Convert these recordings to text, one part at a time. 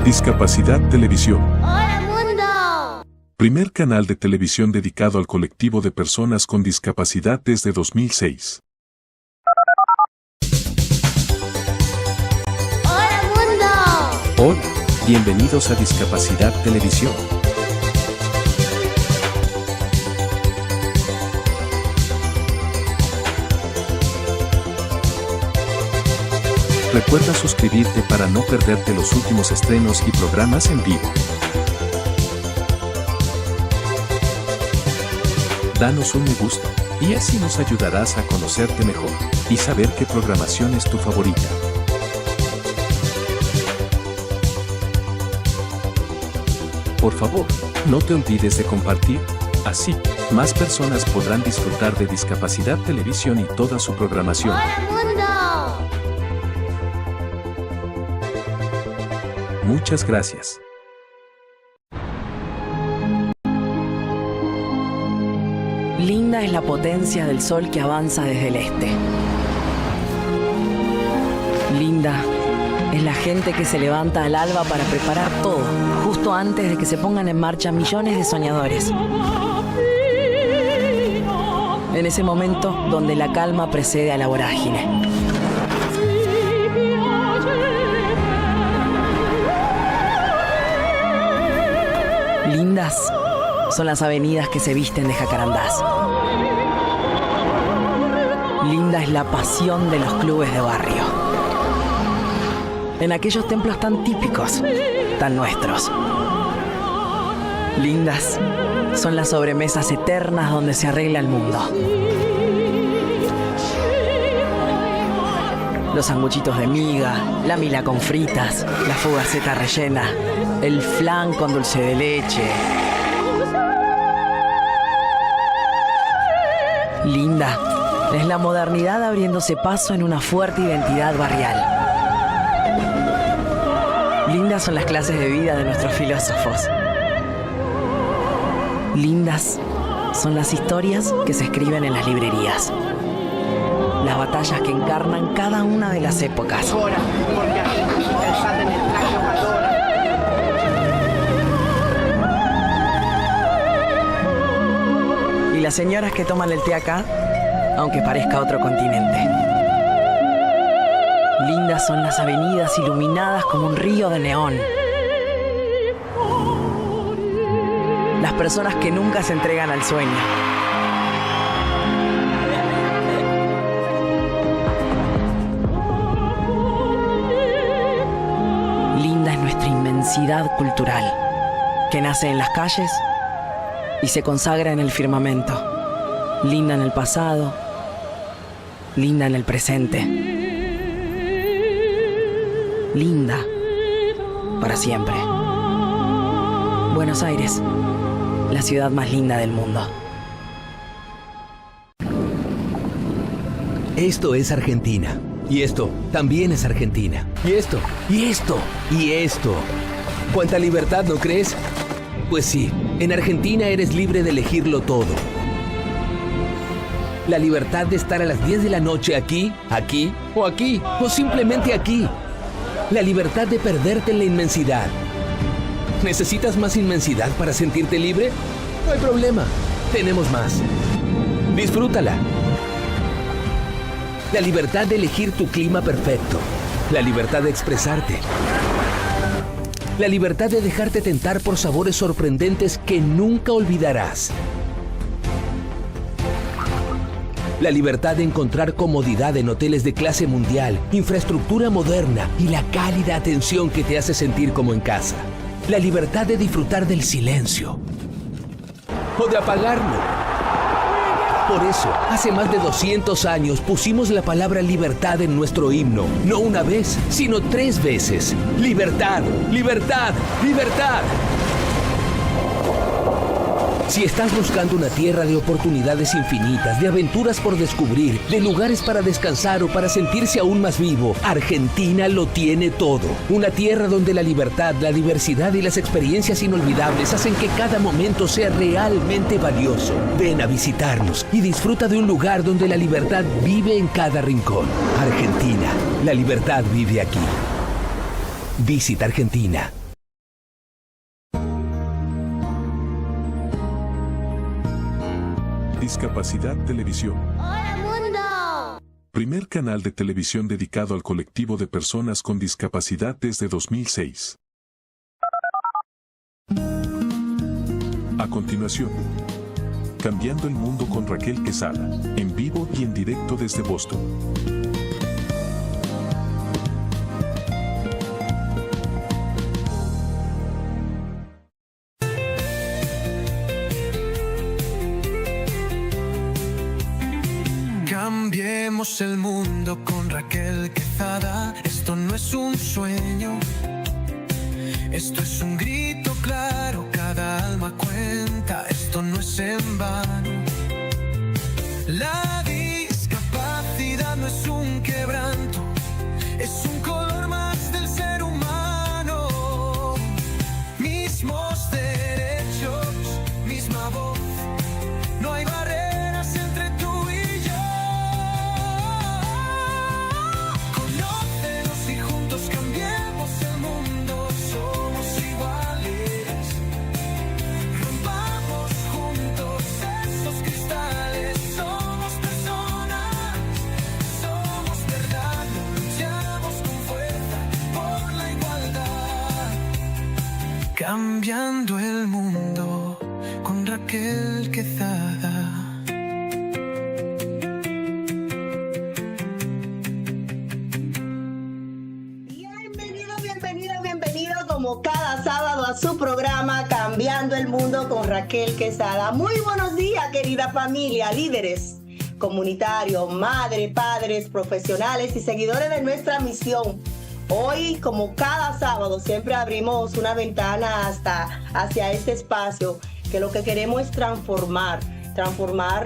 Discapacidad Televisión. ¡Hola mundo! Primer canal de televisión dedicado al colectivo de personas con discapacidad desde 2006. ¡Hola mundo! Hola, bienvenidos a Discapacidad Televisión. Recuerda suscribirte para no perderte los últimos estrenos y programas en vivo. Danos un me gusta, y así nos ayudarás a conocerte mejor y saber qué programación es tu favorita. Por favor, no te olvides de compartir. Así, más personas podrán disfrutar de Discapacidad Televisión y toda su programación. ¡Hola mundo! Muchas gracias. Linda es la potencia del sol que avanza desde el este. Linda es la gente que se levanta al alba para preparar todo, justo antes de que se pongan en marcha millones de soñadores. En ese momento donde la calma precede a la vorágine. Lindas son las avenidas que se visten de jacarandás. Linda es la pasión de los clubes de barrio. En aquellos templos tan típicos, tan nuestros. Lindas son las sobremesas eternas donde se arregla el mundo. Los sanguchitos de miga, la mila con fritas, la fugaceta rellena, el flan con dulce de leche. Linda es la modernidad abriéndose paso en una fuerte identidad barrial. Lindas son las clases de vida de nuestros filósofos. Lindas son las historias que se escriben en las librerías. Las batallas que encarnan cada una de las épocas. Y las señoras que toman el té acá, aunque parezca otro continente. Lindas son las avenidas iluminadas como un río de neón. Las personas que nunca se entregan al sueño. Linda es nuestra inmensidad cultural, que nace en las calles y se consagra en el firmamento. Linda en el pasado, linda en el presente. Linda para siempre. Buenos Aires, la ciudad más linda del mundo. Esto es Argentina. Y esto también es Argentina. Y esto, y esto, y esto. ¿Cuánta libertad, no crees? Pues sí, en Argentina eres libre de elegirlo todo. La libertad de estar a las 10 de la noche aquí, o simplemente aquí. La libertad de perderte en la inmensidad. ¿Necesitas más inmensidad para sentirte libre? No hay problema, tenemos más. Disfrútala. La libertad de elegir tu clima perfecto. La libertad de expresarte. La libertad de dejarte tentar por sabores sorprendentes que nunca olvidarás. La libertad de encontrar comodidad en hoteles de clase mundial, infraestructura moderna y la cálida atención que te hace sentir como en casa. La libertad de disfrutar del silencio o de apagarlo. Por eso, hace más de 200 años pusimos la palabra libertad en nuestro himno. No una vez, sino 3 veces. Libertad, libertad, libertad. Si estás buscando una tierra de oportunidades infinitas, de aventuras por descubrir, de lugares para descansar o para sentirse aún más vivo, Argentina lo tiene todo. Una tierra donde la libertad, la diversidad y las experiencias inolvidables hacen que cada momento sea realmente valioso. Ven a visitarnos y disfruta de un lugar donde la libertad vive en cada rincón. Argentina, la libertad vive aquí. Visita Argentina. Discapacidad Televisión. Hola mundo. Primer canal de televisión dedicado al colectivo de personas con discapacidad desde 2006. A continuación, Cambiando el Mundo con Raquel Quesada, en vivo y en directo desde Boston. Cambiemos el mundo con Raquel Quesada. Esto no es un sueño, esto es un grito claro. Cada alma cuenta, esto no es en vano. La discapacidad no es un quebranto, es un color más del ser humano. Mismos derechos, misma voz, no hay barreras entre tú y yo. Conócenos y juntos cambiemos el mundo. Somos iguales, rompamos juntos esos cristales. Somos personas, somos verdad, luchamos con fuerza por la igualdad. Cambiando el mundo con Raquel Quesada. Bienvenido como cada sábado a su programa Cambiando el Mundo con Raquel Quesada. Muy buenos días, querida familia, líderes comunitarios, madres, padres, profesionales y seguidores de nuestra misión. Hoy, como cada sábado, siempre abrimos una ventana hacia este espacio, que lo que queremos es transformar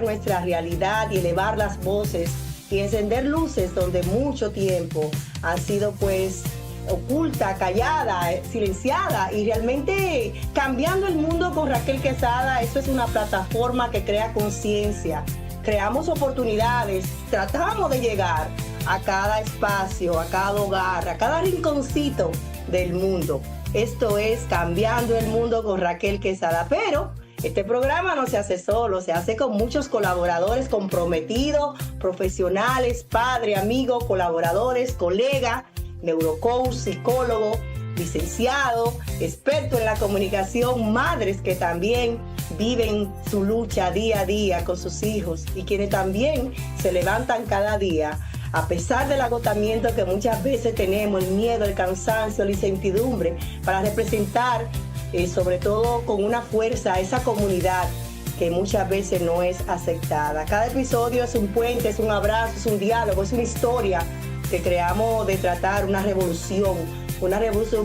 nuestra realidad y elevar las voces y encender luces donde mucho tiempo ha sido pues oculta, callada, silenciada. Y realmente Cambiando el Mundo con Raquel Quesada, eso es una plataforma que crea conciencia, creamos oportunidades, tratamos de llegar a cada espacio, a cada hogar, a cada rinconcito del mundo. Esto es Cambiando el Mundo con Raquel Quesada. Pero este programa no se hace solo, se hace con muchos colaboradores comprometidos, profesionales, padres, amigos, colaboradores, colegas, neurocoach, psicólogo, licenciado, experto en la comunicación, madres que también viven su lucha día a día con sus hijos y quienes también se levantan cada día a pesar del agotamiento que muchas veces tenemos, el miedo, el cansancio, la incertidumbre, para representar sobre todo con una fuerza a esa comunidad que muchas veces no es aceptada. Cada episodio es un puente, es un abrazo, es un diálogo, es una historia que creamos de tratar una revolución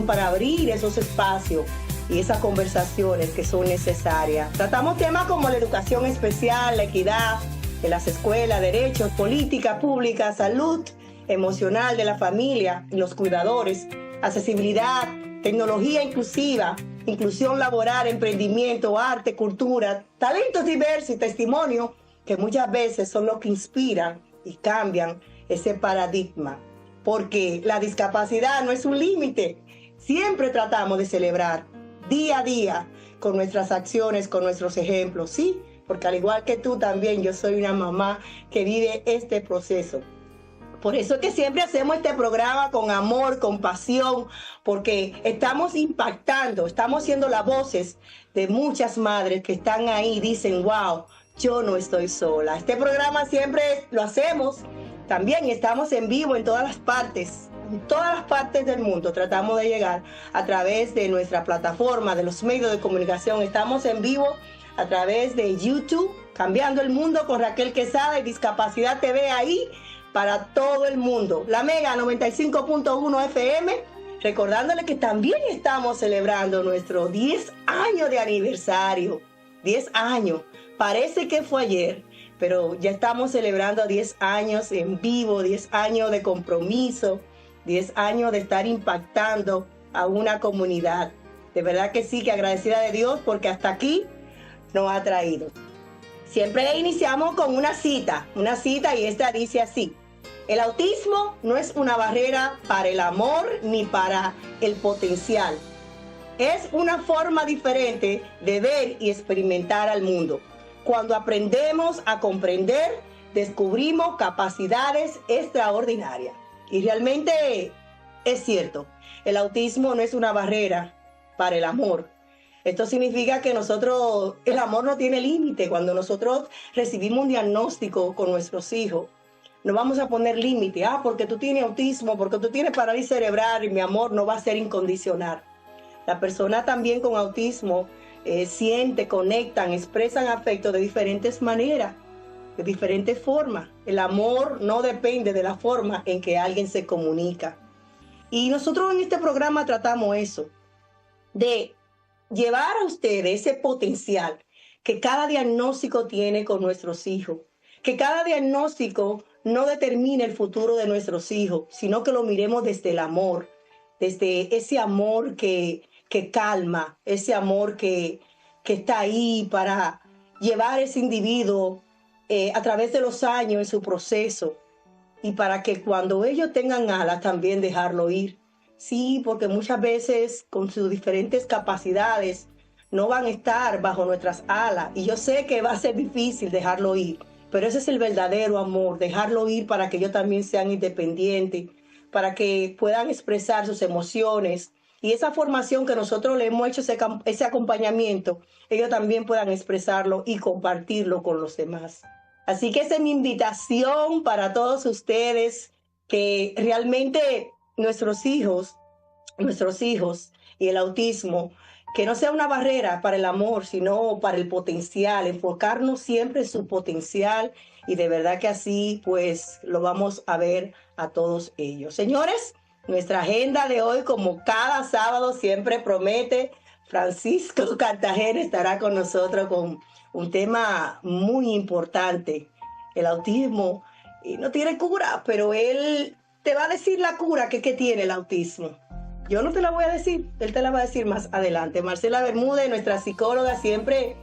para abrir esos espacios y esas conversaciones que son necesarias. Tratamos temas como la educación especial, la equidad en las escuelas, derechos, política pública, salud emocional de la familia y los cuidadores, accesibilidad, tecnología inclusiva, inclusión laboral, emprendimiento, arte, cultura, talentos diversos y testimonio que muchas veces son los que inspiran y cambian ese paradigma. Porque la discapacidad no es un límite. Siempre tratamos de celebrar día a día con nuestras acciones, con nuestros ejemplos, ¿sí? Porque al igual que tú también, yo soy una mamá que vive este proceso. Por eso es que siempre hacemos este programa con amor, con pasión, porque estamos impactando, estamos siendo las voces de muchas madres que están ahí y dicen, wow, yo no estoy sola. Este programa siempre lo hacemos, también estamos en vivo en todas las partes del mundo. Tratamos de llegar a través de nuestra plataforma, de los medios de comunicación. Estamos en vivo a través de YouTube, Cambiando el Mundo con Raquel Quesada y Discapacidad TV ahí para todo el mundo. La Mega 95.1 FM, recordándole que también estamos celebrando nuestro 10 años de aniversario. 10 años. Parece que fue ayer, pero ya estamos celebrando 10 años en vivo, 10 años de compromiso, 10 años de estar impactando a una comunidad. De verdad que sí, que agradecida de Dios porque hasta aquí nos ha traído. Siempre iniciamos con una cita y esta dice así: el autismo no es una barrera para el amor ni para el potencial. Es una forma diferente de ver y experimentar al mundo. Cuando aprendemos a comprender, descubrimos capacidades extraordinarias. Y realmente es cierto, el autismo no es una barrera para el amor. Esto significa que el amor no tiene límite. Cuando nosotros recibimos un diagnóstico con nuestros hijos, no vamos a poner límite. Porque tú tienes autismo, porque tú tienes parálisis cerebral, y mi amor no va a ser incondicional. La persona también con autismo siente, conectan, expresan afecto de diferentes maneras, de diferentes formas. El amor no depende de la forma en que alguien se comunica. Y nosotros en este programa tratamos eso, de llevar a ustedes ese potencial que cada diagnóstico tiene con nuestros hijos. Que cada diagnóstico no determine el futuro de nuestros hijos, sino que lo miremos desde el amor, desde ese amor que calma, ese amor que está ahí para llevar a ese individuo a través de los años en su proceso, y para que cuando ellos tengan alas también dejarlo ir. Sí, porque muchas veces con sus diferentes capacidades no van a estar bajo nuestras alas, y yo sé que va a ser difícil dejarlo ir, pero ese es el verdadero amor, dejarlo ir para que ellos también sean independientes, para que puedan expresar sus emociones. Y esa formación que nosotros le hemos hecho, ese acompañamiento, ellos también puedan expresarlo y compartirlo con los demás. Así que esa es mi invitación para todos ustedes, que realmente nuestros hijos y el autismo, que no sea una barrera para el amor, sino para el potencial, enfocarnos siempre en su potencial, y de verdad que así pues lo vamos a ver a todos ellos. Señores, nuestra agenda de hoy, como cada sábado siempre promete, Francisco Cartagena estará con nosotros con un tema muy importante. El autismo no tiene cura, pero él te va a decir la cura que tiene el autismo. Yo no te la voy a decir, él te la va a decir más adelante. Marcela Bermúdez, nuestra psicóloga, siempre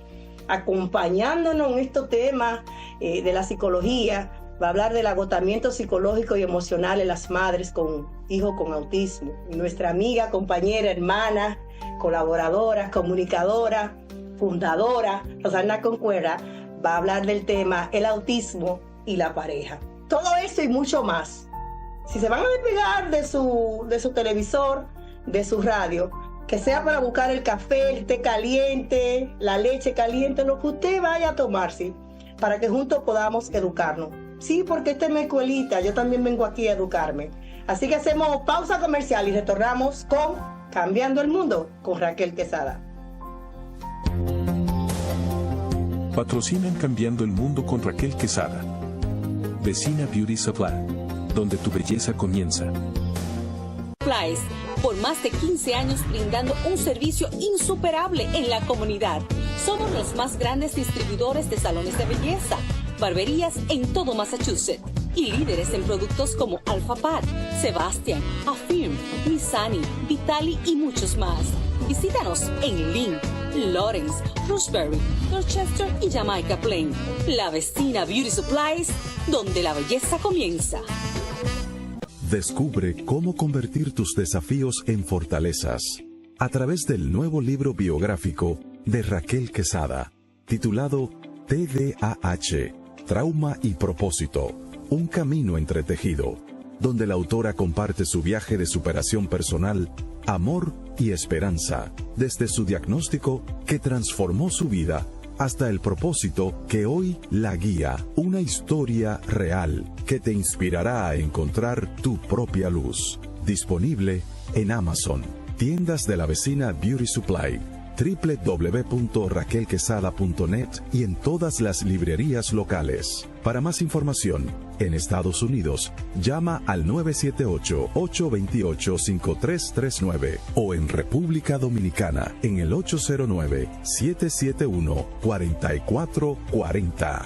acompañándonos en estos temas de la psicología, va a hablar del agotamiento psicológico y emocional en las madres con hijos con autismo. Y nuestra amiga, compañera, hermana, colaboradora, comunicadora, fundadora, Rosana Concuera, va a hablar del tema el autismo y la pareja. Todo eso y mucho más. Si se van a despegar de su televisor, de su radio, que sea para buscar el café, el té caliente, la leche caliente, lo que usted vaya a tomarse, para que juntos podamos educarnos. Sí, porque esta es mi escuelita, yo también vengo aquí a educarme. Así que hacemos pausa comercial y retornamos con Cambiando el Mundo con Raquel Quesada. Patrocinan Cambiando el Mundo con Raquel Quesada. Vecina Beauty Supply, donde tu belleza comienza. Supplies, por más de 15 años brindando un servicio insuperable en la comunidad. Somos los más grandes distribuidores de salones de belleza, barberías en todo Massachusetts y líderes en productos como Alpha Pad, Sebastian, Affirm, Missani, Vitali y muchos más. Visítanos en Lynn, Lawrence, Roxbury, Dorchester y Jamaica Plain. La Vecina Beauty Supplies, donde la belleza comienza. Descubre cómo convertir tus desafíos en fortalezas a través del nuevo libro biográfico de Raquel Quesada, titulado TDAH, Trauma y Propósito, un camino entretejido, donde la autora comparte su viaje de superación personal, amor y esperanza, desde su diagnóstico que transformó su vida hasta el propósito que hoy la guía, una historia real que te inspirará a encontrar tu propia luz. Disponible en Amazon, tiendas de la Vecina Beauty Supply, www.raquelquesada.net y en todas las librerías locales. Para más información, en Estados Unidos, llama al 978-828-5339 o en República Dominicana en el 809-771-4440.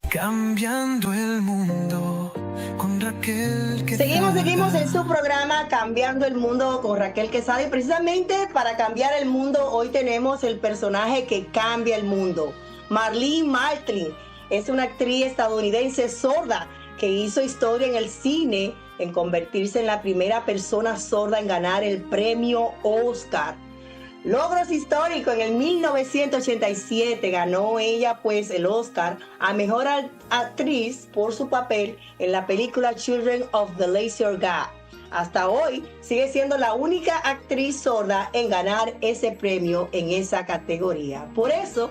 Cambiando el mundo con Raquel Quesada. Seguimos en su programa Cambiando el Mundo con Raquel Quesada, y precisamente para cambiar el mundo hoy tenemos el personaje que cambia el mundo. Marlene Matlin es una actriz estadounidense sorda que hizo historia en el cine en convertirse en la primera persona sorda en ganar el premio Oscar. Logros históricos. En el 1987 ganó ella pues el Oscar a Mejor Actriz por su papel en la película Children of the Lesser God. Hasta hoy sigue siendo la única actriz sorda en ganar ese premio en esa categoría. Por eso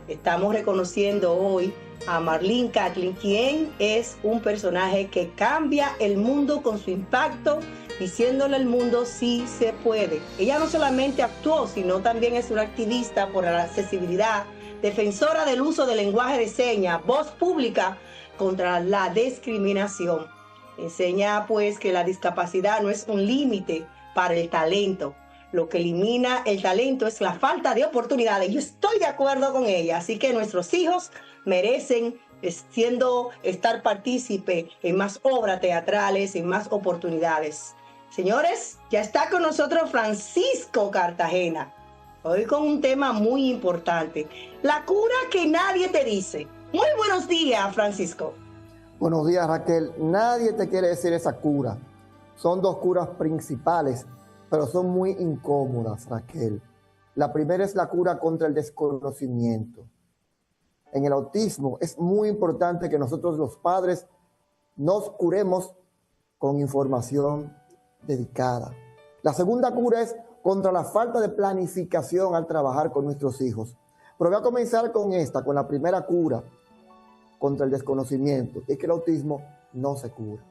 estamos reconociendo hoy a Marlene Catlin, quien es un personaje que cambia el mundo con su impacto, diciéndole al mundo sí se puede. Ella no solamente actuó, sino también es una activista por la accesibilidad, defensora del uso del lenguaje de señas, voz pública contra la discriminación. Enseña pues que la discapacidad no es un límite para el talento. Lo que elimina el talento es la falta de oportunidades. Yo estoy de acuerdo con ella. Así que nuestros hijos merecen estar partícipe en más obras teatrales, en más oportunidades. Señores, ya está con nosotros Francisco Cartagena. Hoy con un tema muy importante. La cura que nadie te dice. Muy buenos días, Francisco. Buenos días, Raquel. Nadie te quiere decir esa cura. Son dos curas principales, pero son muy incómodas, Raquel. La primera es la cura contra el desconocimiento. En el autismo es muy importante que nosotros los padres nos curemos con información dedicada. La segunda cura es contra la falta de planificación al trabajar con nuestros hijos. Pero voy a comenzar con la primera cura contra el desconocimiento, es que el autismo no se cura.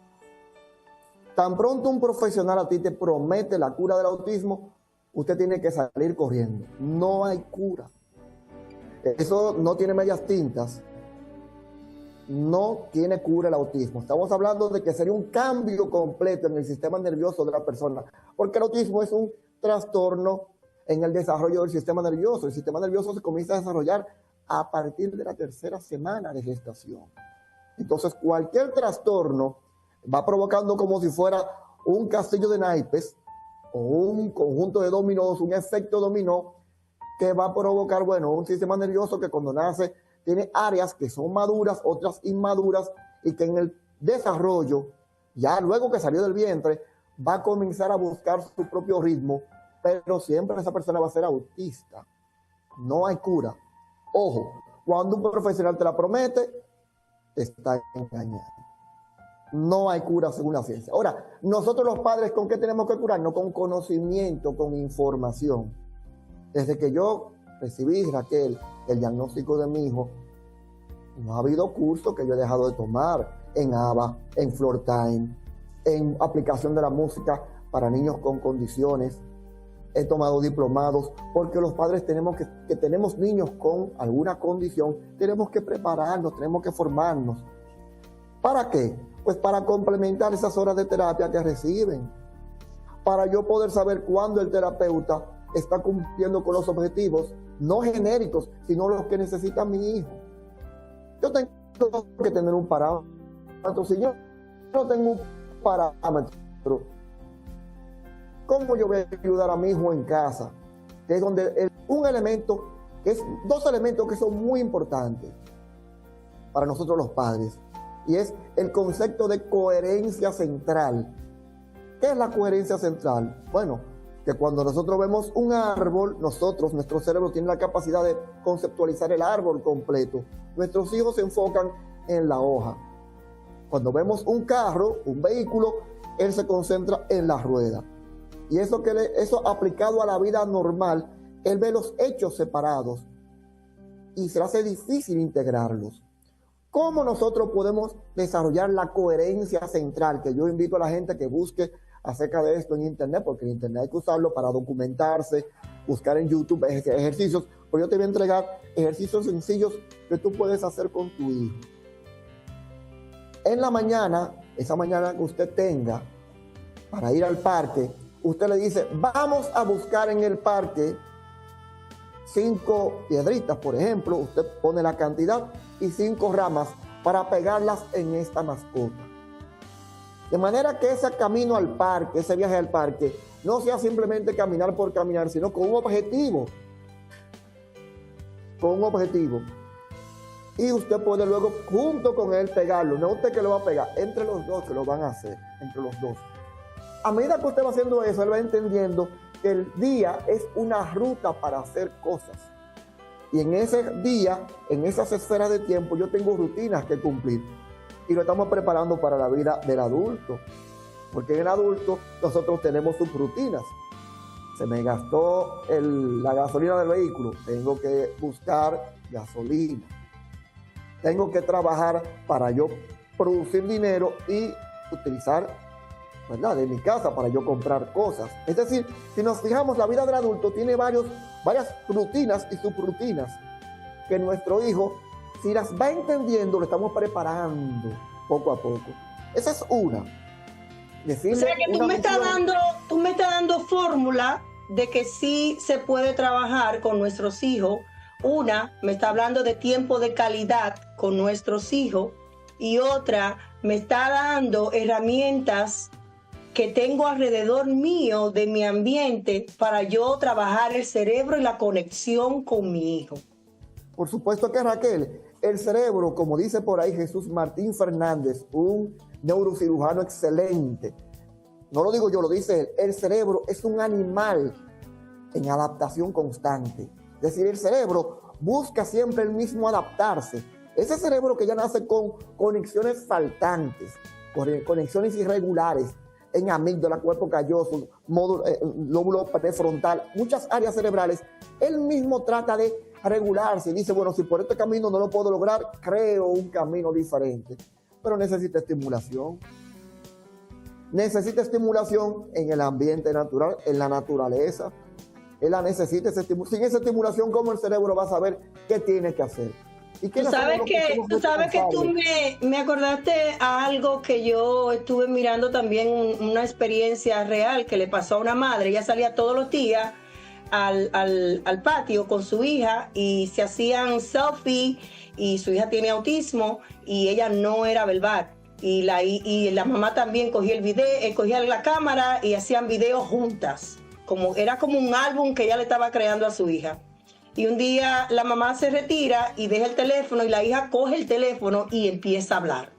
Tan pronto un profesional a ti te promete la cura del autismo, usted tiene que salir corriendo. No hay cura. Eso no tiene medias tintas. No tiene cura el autismo. Estamos hablando de que sería un cambio completo en el sistema nervioso de la persona, porque el autismo es un trastorno en el desarrollo del sistema nervioso. El sistema nervioso se comienza a desarrollar a partir de la tercera semana de gestación. Entonces, cualquier trastorno va provocando como si fuera un castillo de naipes o un conjunto de dominós, un efecto dominó que va a provocar, un sistema nervioso que cuando nace tiene áreas que son maduras, otras inmaduras, y que en el desarrollo, ya luego que salió del vientre, va a comenzar a buscar su propio ritmo, pero siempre esa persona va a ser autista. No hay cura. Ojo, cuando un profesional te la promete, te está engañando. No hay cura según la ciencia. Ahora, nosotros los padres, ¿con qué tenemos que curarnos? Con conocimiento, con información. Desde que yo recibí, Raquel, el diagnóstico de mi hijo, no ha habido cursos que yo he dejado de tomar en ABA, en Floor Time, en aplicación de la música para niños con condiciones. He tomado diplomados, porque los padres tenemos que tenemos niños con alguna condición, tenemos que prepararnos, tenemos que formarnos. ¿Para qué? Pues para complementar esas horas de terapia que reciben, para yo poder saber cuándo el terapeuta está cumpliendo con los objetivos, no genéricos, sino los que necesita mi hijo. Yo tengo que tener un parámetro. Si yo no tengo un parámetro, ¿cómo yo voy a ayudar a mi hijo en casa? Que es donde dos elementos que son muy importantes para nosotros los padres. Y es el concepto de coherencia central. ¿Qué es la coherencia central? Bueno, que cuando nosotros vemos un árbol, nuestro cerebro tiene la capacidad de conceptualizar el árbol completo. Nuestros hijos se enfocan en la hoja. Cuando vemos un carro, un vehículo, él se concentra en la rueda. Y eso aplicado a la vida normal, él ve los hechos separados y se le hace difícil integrarlos. ¿Cómo nosotros podemos desarrollar la coherencia central? Que yo invito a la gente que busque acerca de esto en Internet, porque en Internet hay que usarlo para documentarse, buscar en YouTube ejercicios. Pues yo te voy a entregar ejercicios sencillos que tú puedes hacer con tu hijo. En la mañana, esa mañana que usted tenga para ir al parque, usted le dice, vamos a buscar en el parque 5 piedritas, por ejemplo. Usted pone la cantidad y 5 ramas para pegarlas en esta mascota. De manera que ese camino al parque, ese viaje al parque, no sea simplemente caminar por caminar, sino con un objetivo. Con un objetivo. Y usted puede luego, junto con él, pegarlo. No usted que lo va a pegar, entre los dos que lo van a hacer, entre los dos. A medida que usted va haciendo eso, él va entendiendo que el día es una ruta para hacer cosas. Y en ese día, en esas esferas de tiempo, yo tengo rutinas que cumplir. Y lo estamos preparando para la vida del adulto. Porque en el adulto nosotros tenemos sus rutinas. Se me gastó la gasolina del vehículo, tengo que buscar gasolina. Tengo que trabajar para yo producir dinero y utilizar, ¿verdad?, de mi casa para yo comprar cosas. Es decir, si nos fijamos, la vida del adulto tiene varias rutinas y subrutinas que nuestro hijo, si las va entendiendo, lo estamos preparando poco a poco. Esa es una. O sea que tú me estás dando fórmula de que sí se puede trabajar con nuestros hijos. Una, me está hablando de tiempo de calidad con nuestros hijos, y otra, me está dando herramientas que tengo alrededor mío de mi ambiente para yo trabajar el cerebro y la conexión con mi hijo. Por supuesto que, Raquel, el cerebro, como dice por ahí Jesús Martín Fernández, un neurocirujano excelente, no lo digo yo, lo dice él, el cerebro es un animal en adaptación constante. Es decir, el cerebro busca siempre el mismo adaptarse. Ese cerebro que ya nace con conexiones faltantes, conexiones irregulares, en amígdala, cuerpo calloso, lóbulo prefrontal, muchas áreas cerebrales, él mismo trata de regularse y dice, bueno, si por este camino no lo puedo lograr, creo un camino diferente. Pero necesita estimulación. Necesita estimulación en el ambiente natural, en la naturaleza. Él la necesita, sin esa estimulación, ¿cómo el cerebro va a saber qué tiene que hacer? ¿Y tú sabes que tú me acordaste a algo que yo estuve mirando también, una experiencia real que le pasó a una madre. Ella salía todos los días al patio con su hija y se hacían selfie, y su hija tiene autismo y ella no era verbal. Y la mamá también cogía cogía la cámara y hacían videos juntas. Era como un álbum que ella le estaba creando a su hija. Y un día la mamá se retira y deja el teléfono, y la hija coge el teléfono y empieza a hablar.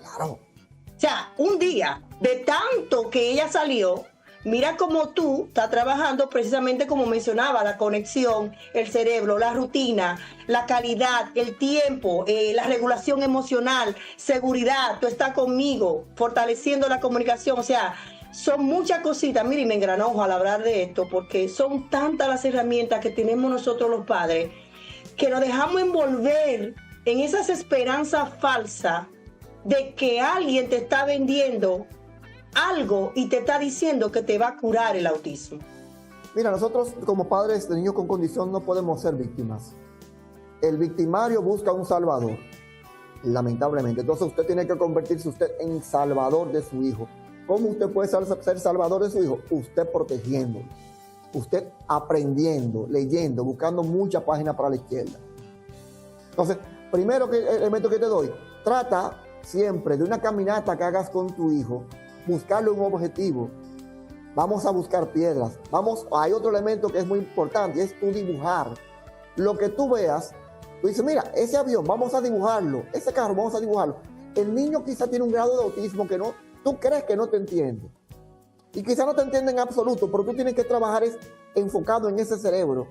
Claro. O sea, un día, de tanto que ella salió, mira cómo tú estás trabajando precisamente como mencionaba, la conexión, el cerebro, la rutina, la calidad, el tiempo, la regulación emocional, seguridad, tú estás conmigo, fortaleciendo la comunicación. O sea, son muchas cositas. Mira, y me engranojo al hablar de esto, porque son tantas las herramientas que tenemos nosotros los padres, que nos dejamos envolver en esas esperanzas falsas de que alguien te está vendiendo algo y te está diciendo que te va a curar el autismo. Mira, nosotros como padres de niños con condición no podemos ser víctimas. El victimario busca un salvador, lamentablemente. Entonces usted tiene que convertirse usted en salvador de su hijo. ¿Cómo usted puede ser salvador de su hijo? Usted protegiéndolo, usted aprendiendo, leyendo, buscando muchas páginas para la izquierda. Entonces, primero elemento que te doy, trata siempre de una caminata que hagas con tu hijo, buscarle un objetivo. Vamos a buscar piedras. Hay otro elemento que es muy importante, es tu dibujar. Lo que tú veas, tú dices, mira, ese avión, vamos a dibujarlo. Ese carro, vamos a dibujarlo. El niño quizá tiene un grado de autismo que tú crees que no te entiende. Y quizá no te entiende en absoluto, pero tú tienes que trabajar enfocado en ese cerebro.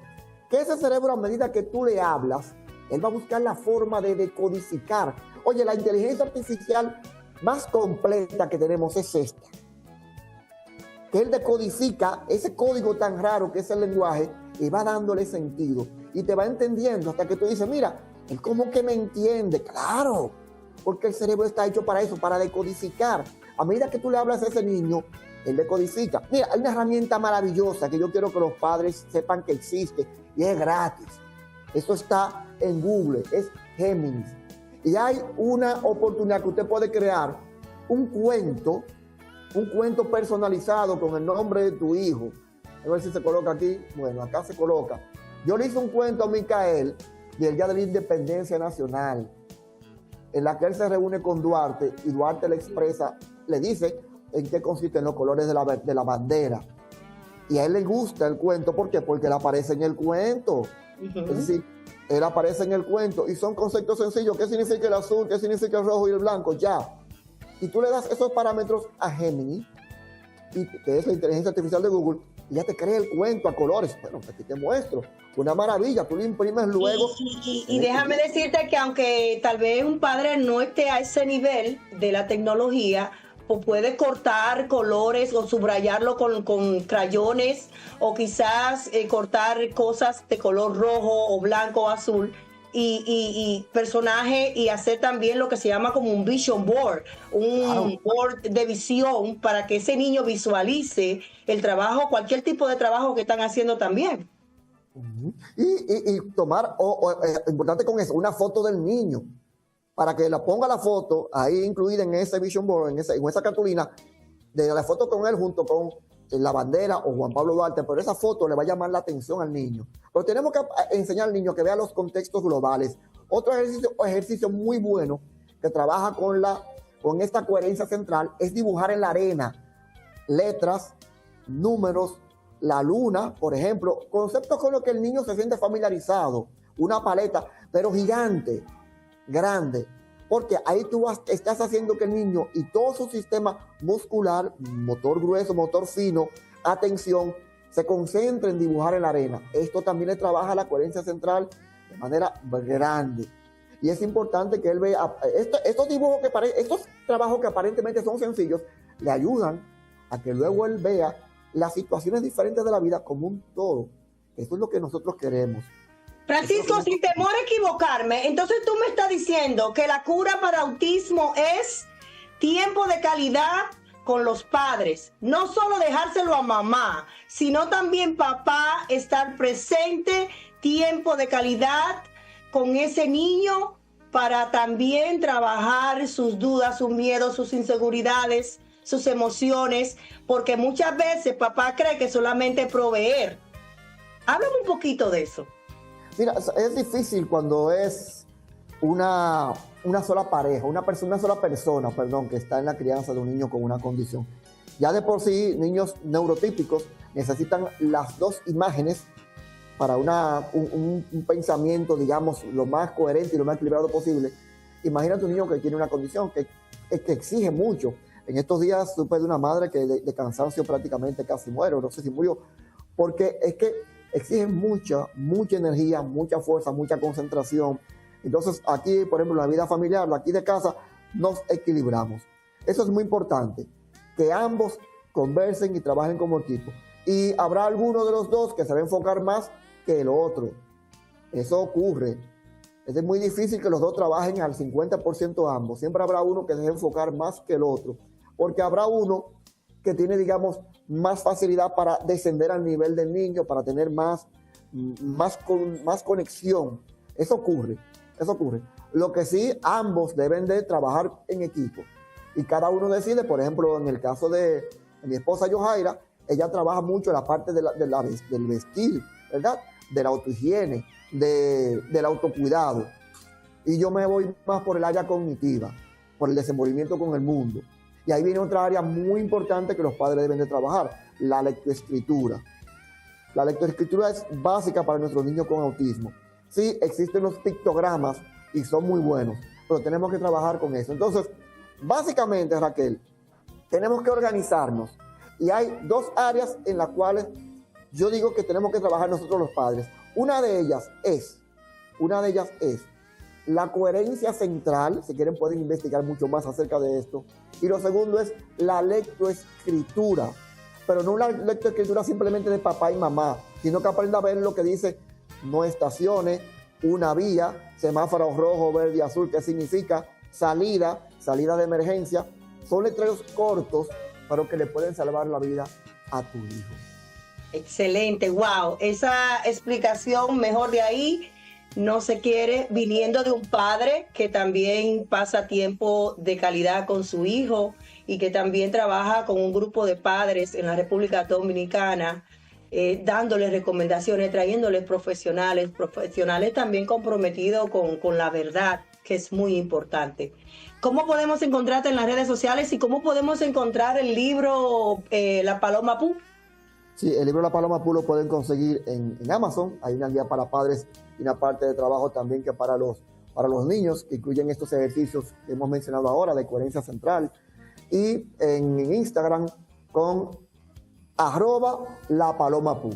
Que ese cerebro, a medida que tú le hablas, él va a buscar la forma de decodificar. Oye, la inteligencia artificial más completa que tenemos es esta. Que él decodifica ese código tan raro que es el lenguaje y va dándole sentido. Y te va entendiendo hasta que tú dices, mira, él como que me entiende. Claro, porque el cerebro está hecho para eso, para decodificar. A medida que tú le hablas a ese niño, él decodifica. Mira, hay una herramienta maravillosa que yo quiero que los padres sepan que existe y es gratis. Esto está en Google, es Géminis. Y hay una oportunidad que usted puede crear un cuento personalizado con el nombre de tu hijo. A ver si se coloca aquí. Bueno, acá se coloca. Yo le hice un cuento a Micael del Día de la Independencia Nacional, en la que él se reúne con Duarte y Duarte le expresa, le dice en qué consisten los colores de la bandera. Y a él le gusta el cuento. ¿Por qué? Porque él aparece en el cuento. Es decir, él aparece en el cuento y son conceptos sencillos. ¿Qué significa el azul? ¿Qué significa el rojo y el blanco? Ya. Y tú le das esos parámetros a Gemini, que es la inteligencia artificial de Google, y ya te crea el cuento a colores. Bueno, aquí te muestro. Una maravilla, tú lo imprimes luego. Y déjame decirte que aunque tal vez un padre no esté a ese nivel de la tecnología, pues puede cortar colores o subrayarlo con crayones o quizás cortar cosas de color rojo o blanco o azul y personaje y hacer también lo que se llama como un vision board, un board de visión para que ese niño visualice el trabajo, cualquier tipo de trabajo que están haciendo también. Y tomar, importante con eso, una foto del niño, para que la ponga la foto ahí incluida en ese vision board, en esa cartulina, de la foto con él junto con la bandera o Juan Pablo Duarte, pero esa foto le va a llamar la atención al niño. Pero tenemos que enseñar al niño que vea los contextos globales. Otro ejercicio muy bueno que trabaja con esta coherencia central es dibujar en la arena letras, números, la luna, por ejemplo, conceptos con los que el niño se siente familiarizado, una paleta, pero gigante, grande, porque ahí tú estás haciendo que el niño y todo su sistema muscular, motor grueso, motor fino, atención, se concentre en dibujar en la arena. Esto también le trabaja la coherencia central de manera grande. Y es importante que él vea, estos trabajos que aparentemente son sencillos, le ayudan a que luego él vea las situaciones diferentes de la vida como un todo. Eso es lo que nosotros queremos. Francisco, sin temor a equivocarme, entonces tú me estás diciendo que la cura para autismo es tiempo de calidad con los padres, no solo dejárselo a mamá, sino también papá estar presente, tiempo de calidad con ese niño para también trabajar sus dudas, sus miedos, sus inseguridades, sus emociones, porque muchas veces papá cree que solamente proveer. Háblame un poquito de eso. Mira, es difícil cuando es una sola pareja, una sola persona, que está en la crianza de un niño con una condición. Ya de por sí, niños neurotípicos necesitan las dos imágenes para un pensamiento, digamos, lo más coherente y lo más equilibrado posible. Imagínate un niño que tiene una condición que exige mucho. En estos días supe de una madre que de cansancio prácticamente casi muere, no sé si murió, porque es que exigen mucha energía, mucha fuerza, mucha concentración. Entonces aquí, por ejemplo, en la vida familiar, aquí de casa, nos equilibramos. Eso es muy importante, que ambos conversen y trabajen como equipo. Y habrá alguno de los dos que se va a enfocar más que el otro. Eso ocurre. Es muy difícil que los dos trabajen al 50% ambos. Siempre habrá uno que se va a enfocar más que el otro, porque habrá uno que tiene, digamos, más facilidad para descender al nivel del niño, para tener más conexión. Eso ocurre. Lo que sí, ambos deben de trabajar en equipo. Y cada uno decide, por ejemplo, en el caso de mi esposa Yojaira, ella trabaja mucho en la parte del vestir, ¿verdad? De la autohigiene, del autocuidado. Y yo me voy más por el área cognitiva, por el desenvolvimiento con el mundo. Y ahí viene otra área muy importante que los padres deben de trabajar, la lectoescritura. La lectoescritura es básica para nuestros niños con autismo. Sí, existen los pictogramas y son muy buenos, pero tenemos que trabajar con eso. Entonces, básicamente, Raquel, tenemos que organizarnos. Y hay dos áreas en las cuales yo digo que tenemos que trabajar nosotros los padres. Una de ellas es la coherencia central. Si quieren pueden investigar mucho más acerca de esto. Y lo segundo es la lectoescritura, pero no una lectoescritura simplemente de papá y mamá, sino que aprenda a ver lo que dice no estaciones, una vía, semáforo rojo, verde y azul, ¿qué significa? Salida de emergencia. Son letreros cortos, pero que le pueden salvar la vida a tu hijo. Excelente, wow, esa explicación mejor de ahí no se quiere, viniendo de un padre que también pasa tiempo de calidad con su hijo y que también trabaja con un grupo de padres en la República Dominicana, dándoles recomendaciones, trayéndoles profesionales también comprometidos con la verdad, que es muy importante. ¿Cómo podemos encontrarte en las redes sociales y cómo podemos encontrar el libro La Paloma Pú? Sí, el libro La Paloma Pú lo pueden conseguir en Amazon. Hay una guía para padres y una parte de trabajo también que para los niños, que incluyen estos ejercicios que hemos mencionado ahora de coherencia central. Y en Instagram con La Paloma Pu,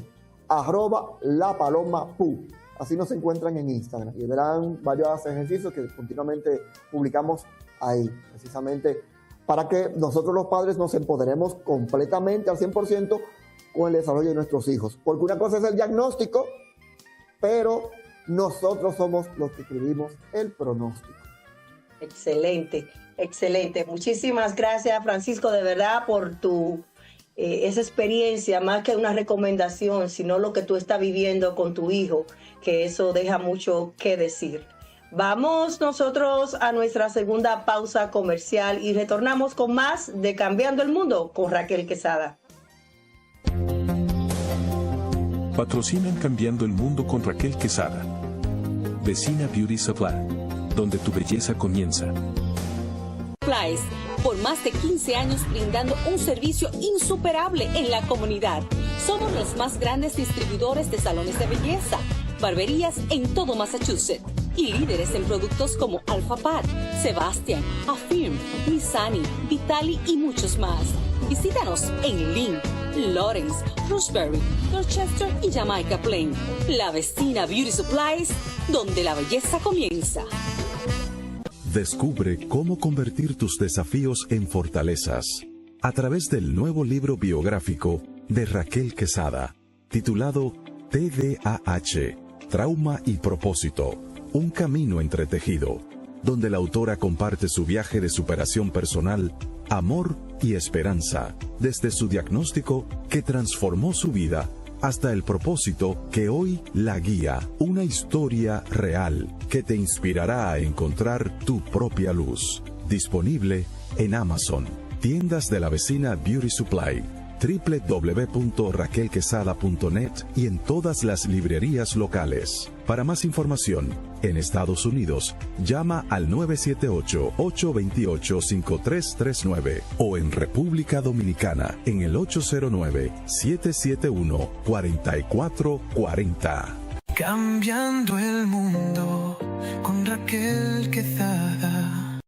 La Paloma Pu. Así nos encuentran en Instagram y verán varios ejercicios que continuamente publicamos ahí, precisamente para que nosotros los padres nos empoderemos completamente al 100% con el desarrollo de nuestros hijos. Porque una cosa es el diagnóstico, pero nosotros somos los que escribimos el pronóstico. Excelente, excelente. Muchísimas gracias, Francisco, de verdad, por esa experiencia, más que una recomendación, sino lo que tú estás viviendo con tu hijo, que eso deja mucho que decir. Vamos nosotros a nuestra segunda pausa comercial y retornamos con más de Cambiando el Mundo con Raquel Quesada. Patrocinan Cambiando el Mundo con Raquel Quesada. Vecina Beauty Supply, donde tu belleza comienza. Supplies, por más de 15 años brindando un servicio insuperable en la comunidad. Somos los más grandes distribuidores de salones de belleza, barberías en todo Massachusetts y líderes en productos como Alpha Pat, Sebastian, Affirm, Missani, Vitali y muchos más. Visítanos en Lynn, Lawrence, Roxbury, Dorchester y Jamaica Plain. La Vecina Beauty Supplies, donde la belleza comienza. Descubre cómo convertir tus desafíos en fortalezas a través del nuevo libro biográfico de Raquel Quesada, titulado TDAH, Trauma y Propósito, un camino entretejido, donde la autora comparte su viaje de superación personal, amor y esperanza, desde su diagnóstico que transformó su vida hasta el propósito que hoy la guía, una historia real que te inspirará a encontrar tu propia luz. Disponible en Amazon, tiendas de la Vecina Beauty Supply, www.raquelquesada.net y en todas las librerías locales. Para más información, en Estados Unidos, llama al 978-828-5339 o en República Dominicana en el 809-771-4440. Cambiando el mundo con Raquel Quesada.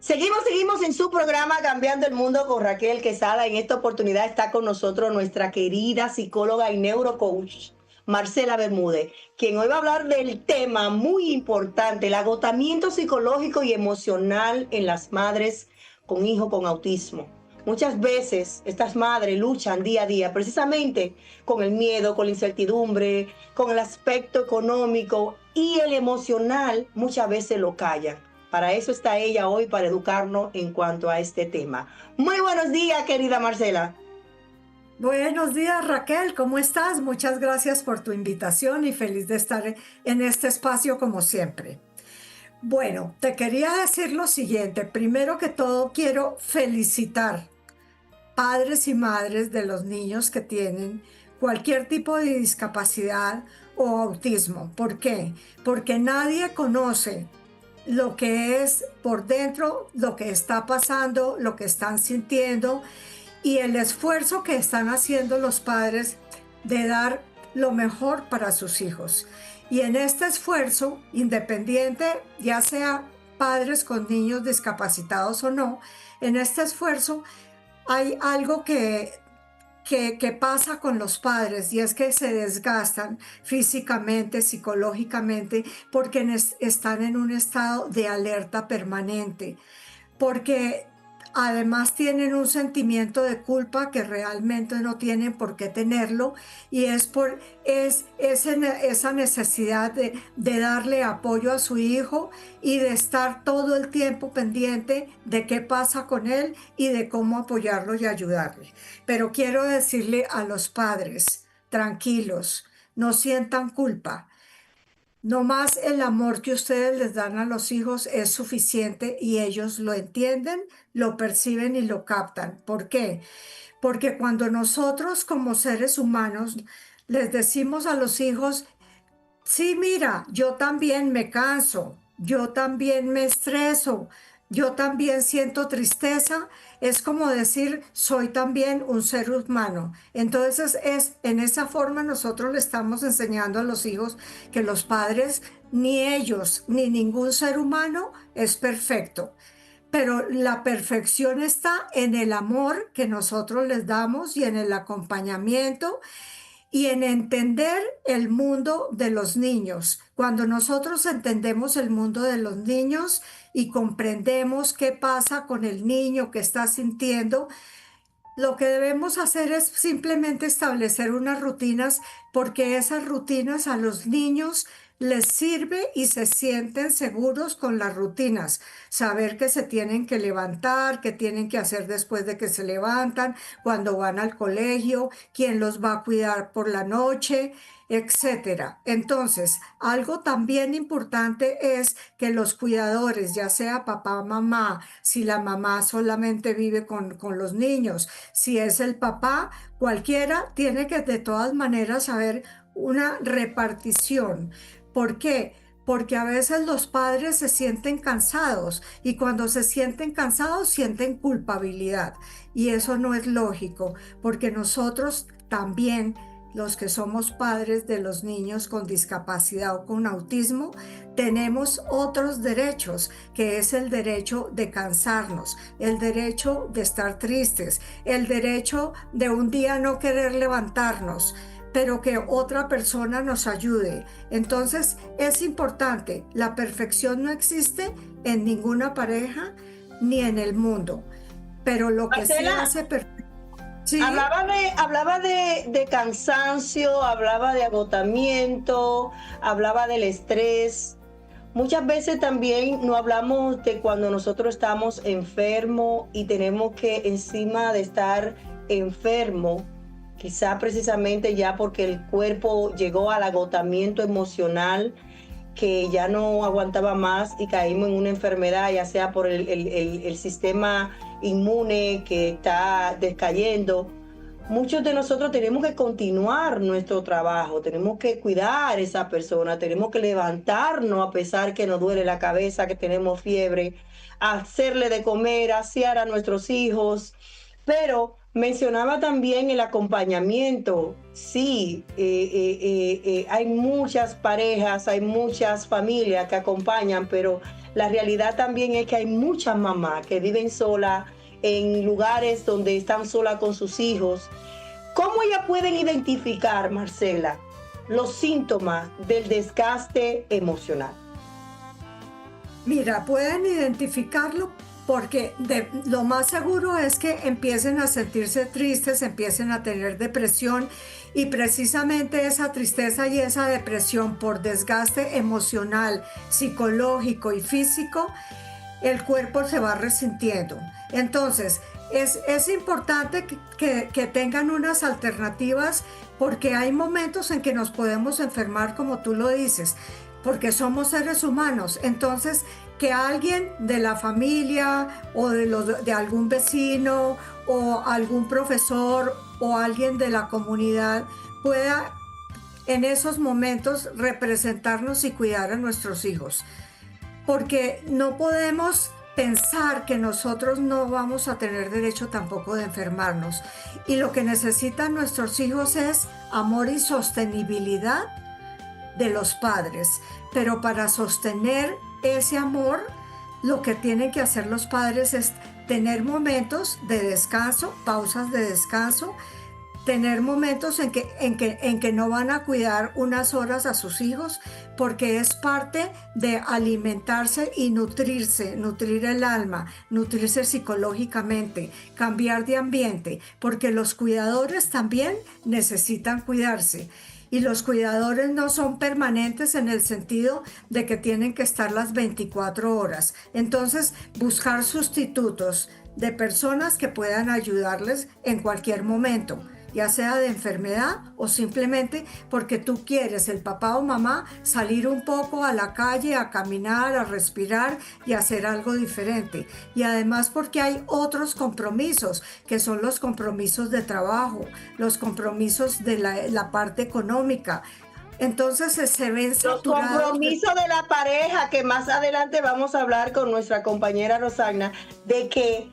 Seguimos en su programa Cambiando el Mundo con Raquel Quesada. En esta oportunidad está con nosotros nuestra querida psicóloga y neurocoach, Marcela Bermúdez, quien hoy va a hablar del tema muy importante, el agotamiento psicológico y emocional en las madres con hijos con autismo. Muchas veces estas madres luchan día a día precisamente con el miedo, con la incertidumbre, con el aspecto económico y el emocional muchas veces lo callan. Para eso está ella hoy, para educarnos en cuanto a este tema. Muy buenos días, querida Marcela. Buenos días, Raquel, ¿cómo estás? Muchas gracias por tu invitación y feliz de estar en este espacio como siempre. Bueno, te quería decir lo siguiente. Primero que todo, quiero felicitar padres y madres de los niños que tienen cualquier tipo de discapacidad o autismo. ¿Por qué? Porque nadie conoce lo que es por dentro, lo que está pasando, lo que están sintiendo y el esfuerzo que están haciendo los padres de dar lo mejor para sus hijos. Y en este esfuerzo, independiente, ya sea padres con niños discapacitados o no, en este esfuerzo hay algo que pasa con los padres y es que se desgastan físicamente, psicológicamente, porque están en un estado de alerta permanente, porque además tienen un sentimiento de culpa que realmente no tienen por qué tenerlo y es esa necesidad de darle apoyo a su hijo y de estar todo el tiempo pendiente de qué pasa con él y de cómo apoyarlo y ayudarle. Pero quiero decirle a los padres, tranquilos, no sientan culpa. No más el amor que ustedes les dan a los hijos es suficiente y ellos lo entienden, lo perciben y lo captan. ¿Por qué? Porque cuando nosotros como seres humanos les decimos a los hijos, sí, mira, yo también me canso, yo también me estreso, yo también siento tristeza, es como decir, soy también un ser humano. Entonces, en esa forma nosotros le estamos enseñando a los hijos que los padres, ni ellos, ni ningún ser humano es perfecto. pero la perfección está en el amor que nosotros les damos y en el acompañamiento y en entender el mundo de los niños. Cuando nosotros entendemos el mundo de los niños y comprendemos qué pasa con el niño que está sintiendo, lo que debemos hacer es simplemente establecer unas rutinas, porque esas rutinas a los niños les sirve y se sienten seguros con las rutinas. Saber que se tienen que levantar, que tienen que hacer después de que se levantan, cuando van al colegio, quién los va a cuidar por la noche, etcétera. Entonces, algo también importante es que los cuidadores, ya sea papá o mamá, si la mamá solamente vive con los niños, si es el papá, cualquiera tiene que de todas maneras haber una repartición. ¿Por qué? Porque a veces los padres se sienten cansados y cuando se sienten cansados sienten culpabilidad y eso no es lógico, porque nosotros también, los que somos padres de los niños con discapacidad o con autismo, tenemos otros derechos, que es el derecho de cansarnos, el derecho de estar tristes, el derecho de un día no querer levantarnos, pero que otra persona nos ayude. Entonces es importante, la perfección no existe en ninguna pareja ni en el mundo, pero lo que sí hace perfecto. Sí. Hablaba de cansancio, hablaba de agotamiento, hablaba del estrés. Muchas veces también no hablamos de cuando nosotros estamos enfermos y tenemos que, encima de estar enfermo, quizá precisamente ya porque el cuerpo llegó al agotamiento emocional, que ya no aguantaba más y caímos en una enfermedad, ya sea por el sistema inmune que está descayendo. Muchos de nosotros tenemos que continuar nuestro trabajo, tenemos que cuidar a esa persona, tenemos que levantarnos a pesar que nos duele la cabeza, que tenemos fiebre, hacerle de comer, asear a nuestros hijos, pero mencionaba también el acompañamiento. Sí, hay muchas parejas, hay muchas familias que acompañan, pero la realidad también es que hay muchas mamás que viven solas en lugares donde están solas con sus hijos. ¿Cómo ellas pueden identificar, Marcela, los síntomas del desgaste emocional? Mira, pueden identificarlo porque lo más seguro es que empiecen a sentirse tristes, empiecen a tener depresión y precisamente esa tristeza y esa depresión por desgaste emocional, psicológico y físico, el cuerpo se va resintiendo. Entonces, es importante que tengan unas alternativas porque hay momentos en que nos podemos enfermar, como tú lo dices, porque somos seres humanos. Entonces, que alguien de la familia o de algún vecino o algún profesor o alguien de la comunidad pueda en esos momentos representarnos y cuidar a nuestros hijos. Porque no podemos pensar que nosotros no vamos a tener derecho tampoco de enfermarnos. Y lo que necesitan nuestros hijos es amor y sostenibilidad de los padres. Pero para sostener ese amor, lo que tienen que hacer los padres es tener momentos de descanso, pausas de descanso, tener momentos en que no van a cuidar unas horas a sus hijos, porque es parte de alimentarse y nutrirse, nutrir el alma, nutrirse psicológicamente, cambiar de ambiente, porque los cuidadores también necesitan cuidarse. Y los cuidadores no son permanentes en el sentido de que tienen que estar las 24 horas. Entonces, buscar sustitutos de personas que puedan ayudarles en cualquier momento, ya sea de enfermedad o simplemente porque tú quieres, el papá o mamá, salir un poco a la calle, a caminar, a respirar y hacer algo diferente. Y además porque hay otros compromisos, que son los compromisos de trabajo, los compromisos de la parte económica. Entonces se ven saturados. Los compromisos de la pareja, que más adelante vamos a hablar con nuestra compañera Rosagna, de que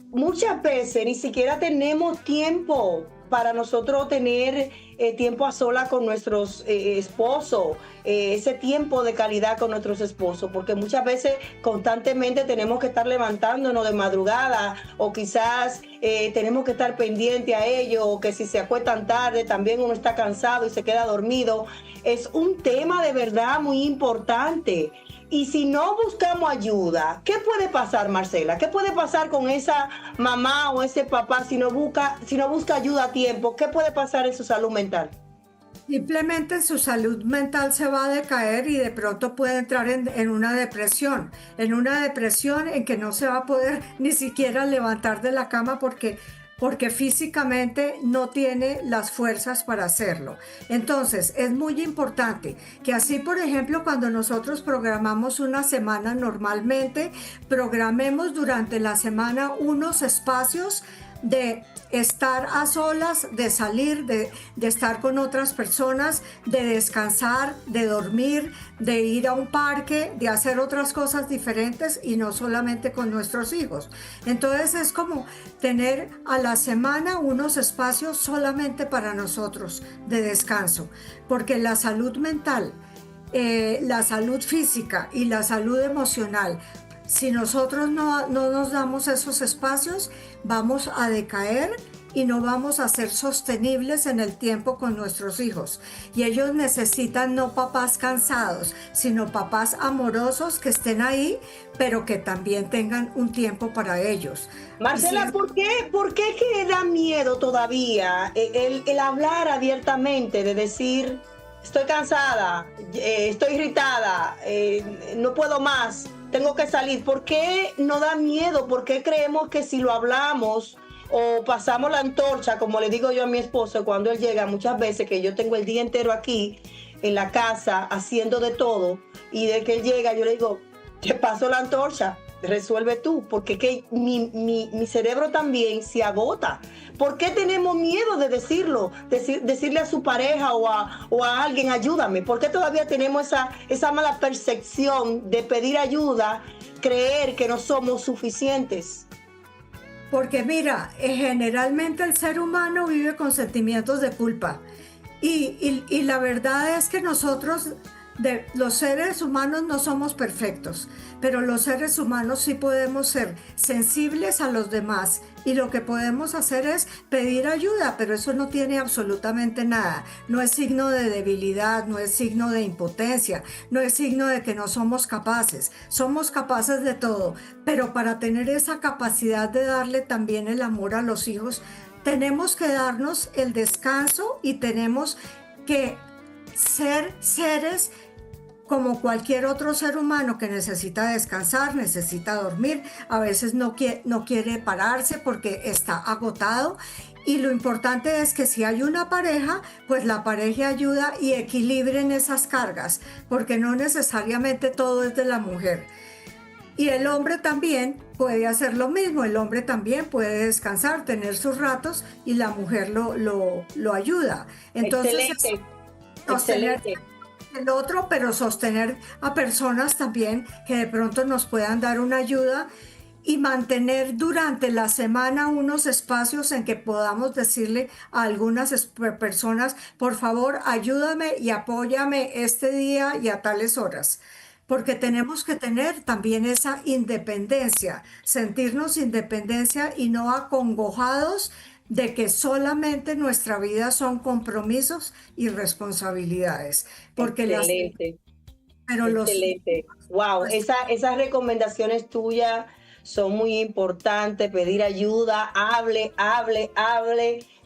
muchas veces ni siquiera tenemos tiempo para nosotros tener tiempo a sola con nuestros esposos, ese tiempo de calidad con nuestros esposos, porque muchas veces constantemente tenemos que estar levantándonos de madrugada o quizás tenemos que estar pendiente a ellos, o que si se acuestan tarde también uno está cansado y se queda dormido. Es un tema de verdad muy importante. Y si no buscamos ayuda, ¿qué puede pasar, Marcela? ¿Qué puede pasar con esa mamá o ese papá si no busca ayuda a tiempo? ¿Qué puede pasar en su salud mental? Simplemente su salud mental se va a decaer y de pronto puede entrar en una depresión en que no se va a poder ni siquiera levantar de la cama porque físicamente no tiene las fuerzas para hacerlo. Entonces, es muy importante que así, por ejemplo, cuando nosotros programamos una semana normalmente, programemos durante la semana unos espacios de estar a solas, de salir, de estar con otras personas, de descansar, de dormir, de ir a un parque, de hacer otras cosas diferentes y no solamente con nuestros hijos. Entonces es como tener a la semana unos espacios solamente para nosotros de descanso, porque la salud mental, la salud física y la salud emocional, si nosotros no nos damos esos espacios, vamos a decaer y no vamos a ser sostenibles en el tiempo con nuestros hijos. Y ellos necesitan no papás cansados, sino papás amorosos que estén ahí, pero que también tengan un tiempo para ellos. Marcela, ¿por qué que da miedo todavía el hablar abiertamente, de decir, estoy cansada, estoy irritada, no puedo más, tengo que salir? ¿Por qué no da miedo? ¿Por qué creemos que si lo hablamos o pasamos la antorcha, como le digo yo a mi esposo cuando él llega muchas veces, que yo tengo el día entero aquí en la casa haciendo de todo, y de que él llega yo le digo, te paso la antorcha, resuelve tú, porque que mi cerebro también se agota? ¿Por qué tenemos miedo de decirlo? Decirle a su pareja o a alguien, ayúdame. ¿Por qué todavía tenemos esa mala percepción de pedir ayuda, creer que no somos suficientes? Porque mira, generalmente el ser humano vive con sentimientos de culpa y la verdad es que nosotros, los seres humanos, no somos perfectos, pero los seres humanos sí podemos ser sensibles a los demás y lo que podemos hacer es pedir ayuda, pero eso no tiene absolutamente nada. No es signo de debilidad, no es signo de impotencia, no es signo de que no somos capaces. Somos capaces de todo, pero para tener esa capacidad de darle también el amor a los hijos, tenemos que darnos el descanso y tenemos que ser seres como cualquier otro ser humano que necesita descansar, necesita dormir, a veces no quiere pararse porque está agotado. Y lo importante es que si hay una pareja, pues la pareja ayuda y equilibren esas cargas, porque no necesariamente todo es de la mujer. Y el hombre también puede hacer lo mismo, el hombre también puede descansar, tener sus ratos y la mujer lo ayuda. Entonces, excelente. El otro, pero sostener a personas también que de pronto nos puedan dar una ayuda y mantener durante la semana unos espacios en que podamos decirle a algunas personas, por favor, ayúdame y apóyame este día y a tales horas. Porque tenemos que tener también esa independencia, sentirnos independencia y no acongojados de que solamente nuestra vida son compromisos y responsabilidades. Porque excelente. Excelente. Wow, esas recomendaciones tuyas son muy importantes. Pedir ayuda, hable.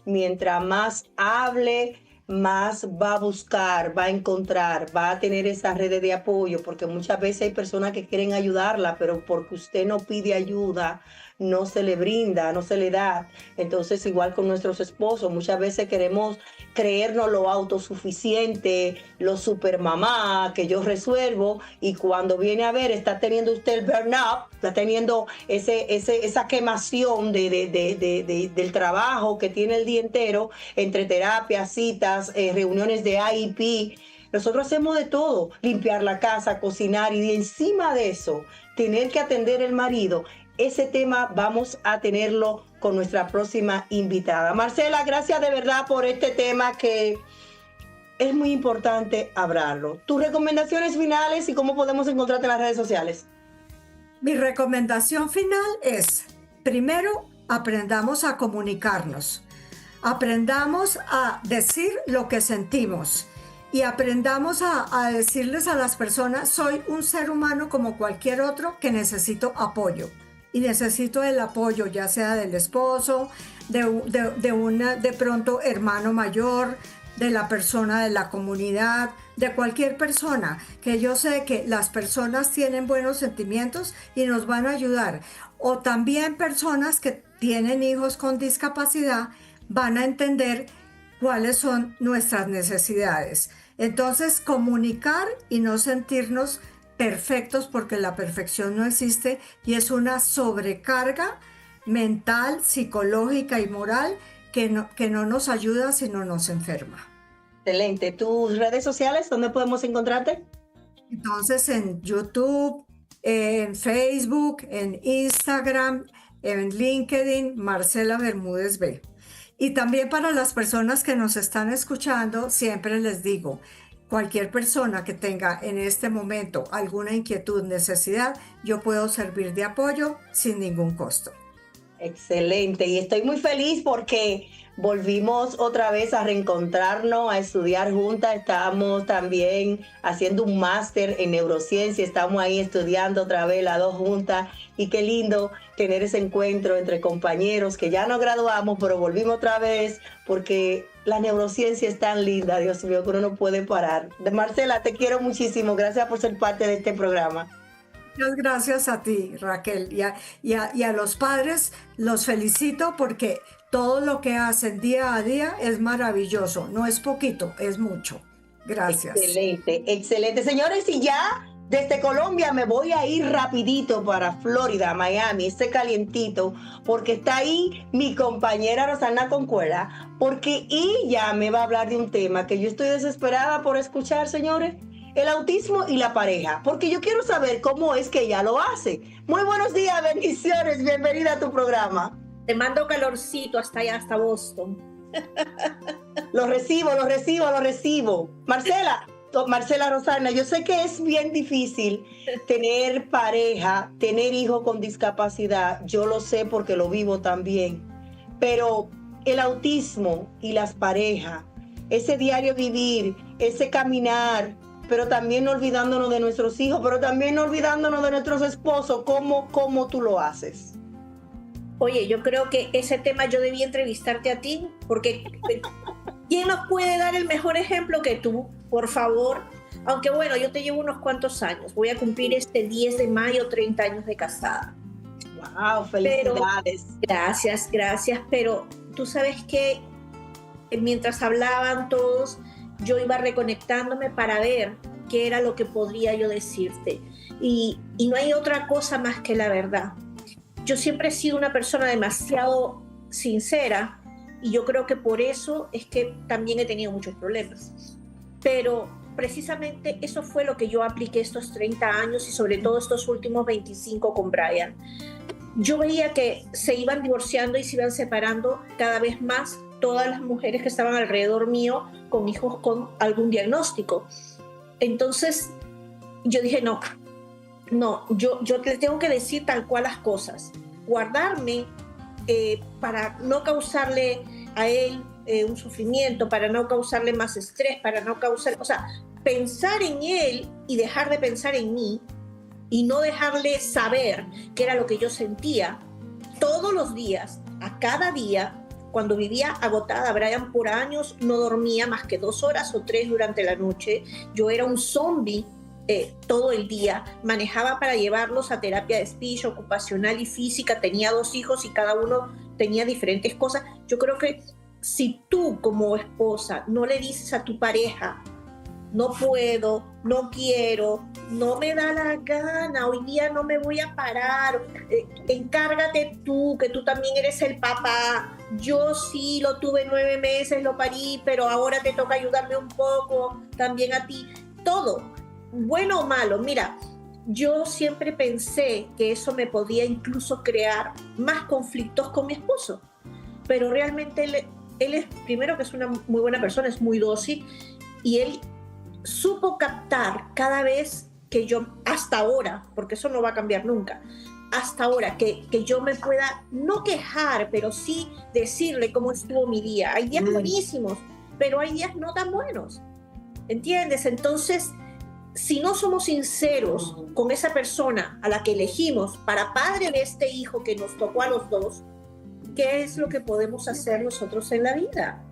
Mientras más hable, más va a buscar, va a encontrar, va a tener esa red de apoyo, porque muchas veces hay personas que quieren ayudarla, pero porque usted no pide ayuda, no se le brinda, no se le da. Entonces, igual con nuestros esposos, muchas veces queremos creernos lo autosuficiente, lo supermamá, que yo resuelvo, y cuando viene a ver, está teniendo usted el burnout, está teniendo esa quemación del trabajo que tiene el día entero, entre terapias, citas, reuniones de AIP. Nosotros hacemos de todo, limpiar la casa, cocinar, y encima de eso, tener que atender el marido. Ese tema vamos a tenerlo con nuestra próxima invitada. Marcela, gracias de verdad por este tema que es muy importante hablarlo. Tus recomendaciones finales y cómo podemos encontrarte en las redes sociales. Mi recomendación final es, primero, aprendamos a comunicarnos, aprendamos a decir lo que sentimos y aprendamos a decirles a las personas, soy un ser humano como cualquier otro que necesito apoyo. Y necesito el apoyo, ya sea del esposo, de pronto hermano mayor, de la persona de la comunidad, de cualquier persona, que yo sé que las personas tienen buenos sentimientos y nos van a ayudar. O también personas que tienen hijos con discapacidad van a entender cuáles son nuestras necesidades. Entonces, comunicar y no sentirnos perfectos, porque la perfección no existe y es una sobrecarga mental, psicológica y moral que no nos ayuda, sino nos enferma. Excelente. ¿Tus redes sociales, dónde podemos encontrarte? Entonces, en YouTube, en Facebook, en Instagram, en LinkedIn, Marcela Bermúdez B. Y también para las personas que nos están escuchando, siempre les digo, cualquier persona que tenga en este momento alguna inquietud, necesidad, yo puedo servir de apoyo sin ningún costo. Excelente, y estoy muy feliz porque volvimos otra vez a reencontrarnos, a estudiar juntas. Estábamos también haciendo un máster en neurociencia, estamos ahí estudiando otra vez las dos juntas, y qué lindo tener ese encuentro entre compañeros que ya nos graduamos, pero volvimos otra vez porque la neurociencia es tan linda, Dios mío, que uno no puede parar. Marcela, te quiero muchísimo, gracias por ser parte de este programa. Muchas gracias a ti, Raquel, y a los padres los felicito porque todo lo que hacen día a día es maravilloso, no es poquito, es mucho. Gracias. Excelente, excelente. Señores, y ya desde Colombia me voy a ir rapidito para Florida, Miami, ese calientito, porque está ahí mi compañera Rosana Concuela, porque ella me va a hablar de un tema que yo estoy desesperada por escuchar, señores. El autismo y la pareja, porque yo quiero saber cómo es que ella lo hace. Muy buenos días, bendiciones, bienvenida a tu programa. Te mando calorcito hasta allá, hasta Boston. Lo recibo. Marcela Rosana, yo sé que es bien difícil tener pareja, tener hijos con discapacidad, yo lo sé porque lo vivo también, pero el autismo y las parejas, ese diario vivir, ese caminar, pero también no olvidándonos de nuestros hijos, pero también no olvidándonos de nuestros esposos. ¿Cómo tú lo haces? Oye, yo creo que ese tema yo debía entrevistarte a ti, porque ¿quién nos puede dar el mejor ejemplo que tú? Por favor. Aunque bueno, yo te llevo unos cuantos años. Voy a cumplir este 10 de mayo 30 años de casada. ¡Wow! ¡Felicidades! Gracias. Pero tú sabes que mientras hablaban todos, yo iba reconectándome para ver qué era lo que podría yo decirte. Y no hay otra cosa más que la verdad. Yo siempre he sido una persona demasiado sincera y yo creo que por eso es que también he tenido muchos problemas. Pero precisamente eso fue lo que yo apliqué estos 30 años y sobre todo estos últimos 25 con Brian. Yo veía que se iban divorciando y se iban separando cada vez más todas las mujeres que estaban alrededor mío con hijos con algún diagnóstico. Entonces yo dije, no, yo le tengo que decir tal cual las cosas, guardarme para no causarle a él un sufrimiento, para no causarle más estrés, para no causar, o sea, pensar en él y dejar de pensar en mí y no dejarle saber qué era lo que yo sentía todos los días, a cada día. Cuando vivía agotada, Brian por años no dormía más que 2 horas o 3 durante la noche. Yo era un zombie todo el día. Manejaba para llevarlos a terapia de speech, ocupacional y física. Tenía 2 hijos y cada uno tenía diferentes cosas. Yo creo que si tú como esposa no le dices a tu pareja, no puedo, no quiero, no me da la gana, hoy día no me voy a parar, encárgate tú, que tú también eres el papá, yo sí lo tuve 9 meses, lo parí, pero ahora te toca ayudarme un poco, también a ti, todo, bueno o malo. Mira, yo siempre pensé que eso me podía incluso crear más conflictos con mi esposo. Pero realmente él es, primero, que es una muy buena persona, es muy dócil, y él supo captar cada vez que yo, hasta ahora, porque eso no va a cambiar nunca, hasta ahora, que yo me pueda no quejar, pero sí decirle cómo estuvo mi día. Hay días buenísimos, pero hay días no tan buenos, ¿entiendes? Entonces, si no somos sinceros con esa persona a la que elegimos para padre de este hijo que nos tocó a los dos, ¿qué es lo que podemos hacer nosotros en la vida?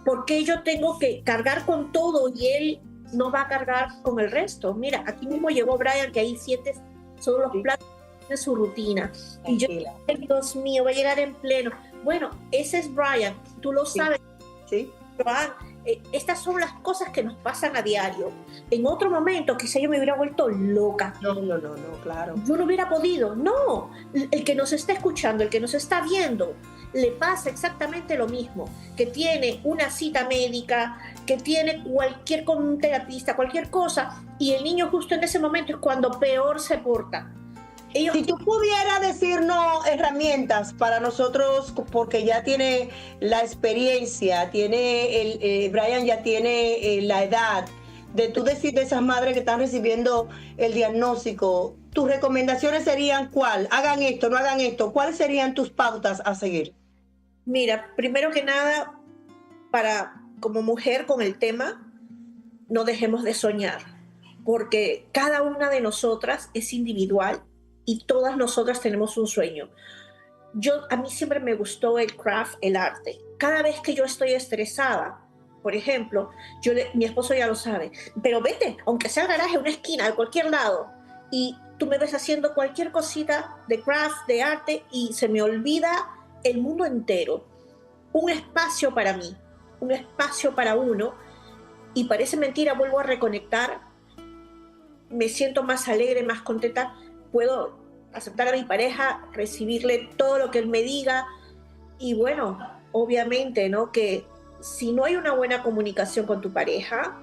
¿Por qué yo tengo que cargar con todo y él no va a cargar con el resto? Mira, aquí mismo llegó Brian, que ahí sientes todos los platos de su rutina. Y yo, Dios mío, va a llegar en pleno. Bueno, ese es Brian, tú lo sabes. Sí. Joan, estas son las cosas que nos pasan a diario. En otro momento quizá yo me hubiera vuelto loca. No, claro. Yo no hubiera podido. No, el que nos está escuchando, el que nos está viendo, le pasa exactamente lo mismo, que tiene una cita médica, que tiene cualquier con un terapista, cualquier cosa, y el niño justo en ese momento es cuando peor se porta. Si tú pudieras decirnos herramientas para nosotros, porque ya tiene la experiencia, Brian ya tiene la edad de tú decir de esas madres que están recibiendo el diagnóstico, tus recomendaciones serían ¿cuál? Hagan esto, no hagan esto. ¿Cuáles serían tus pautas a seguir? Mira, primero que nada, como mujer con el tema, no dejemos de soñar, porque cada una de nosotras es individual y todas nosotras tenemos un sueño. A mí siempre me gustó el craft, el arte. Cada vez que yo estoy estresada, por ejemplo, mi esposo ya lo sabe, pero vete, aunque sea al garaje, una esquina, a cualquier lado, y tú me ves haciendo cualquier cosita de craft, de arte, y se me olvida el mundo entero. Un espacio para mí, un espacio para uno, y parece mentira, vuelvo a reconectar, me siento más alegre, más contenta, puedo aceptar a mi pareja, recibirle todo lo que él me diga, y bueno, obviamente, ¿no? Que si no hay una buena comunicación con tu pareja,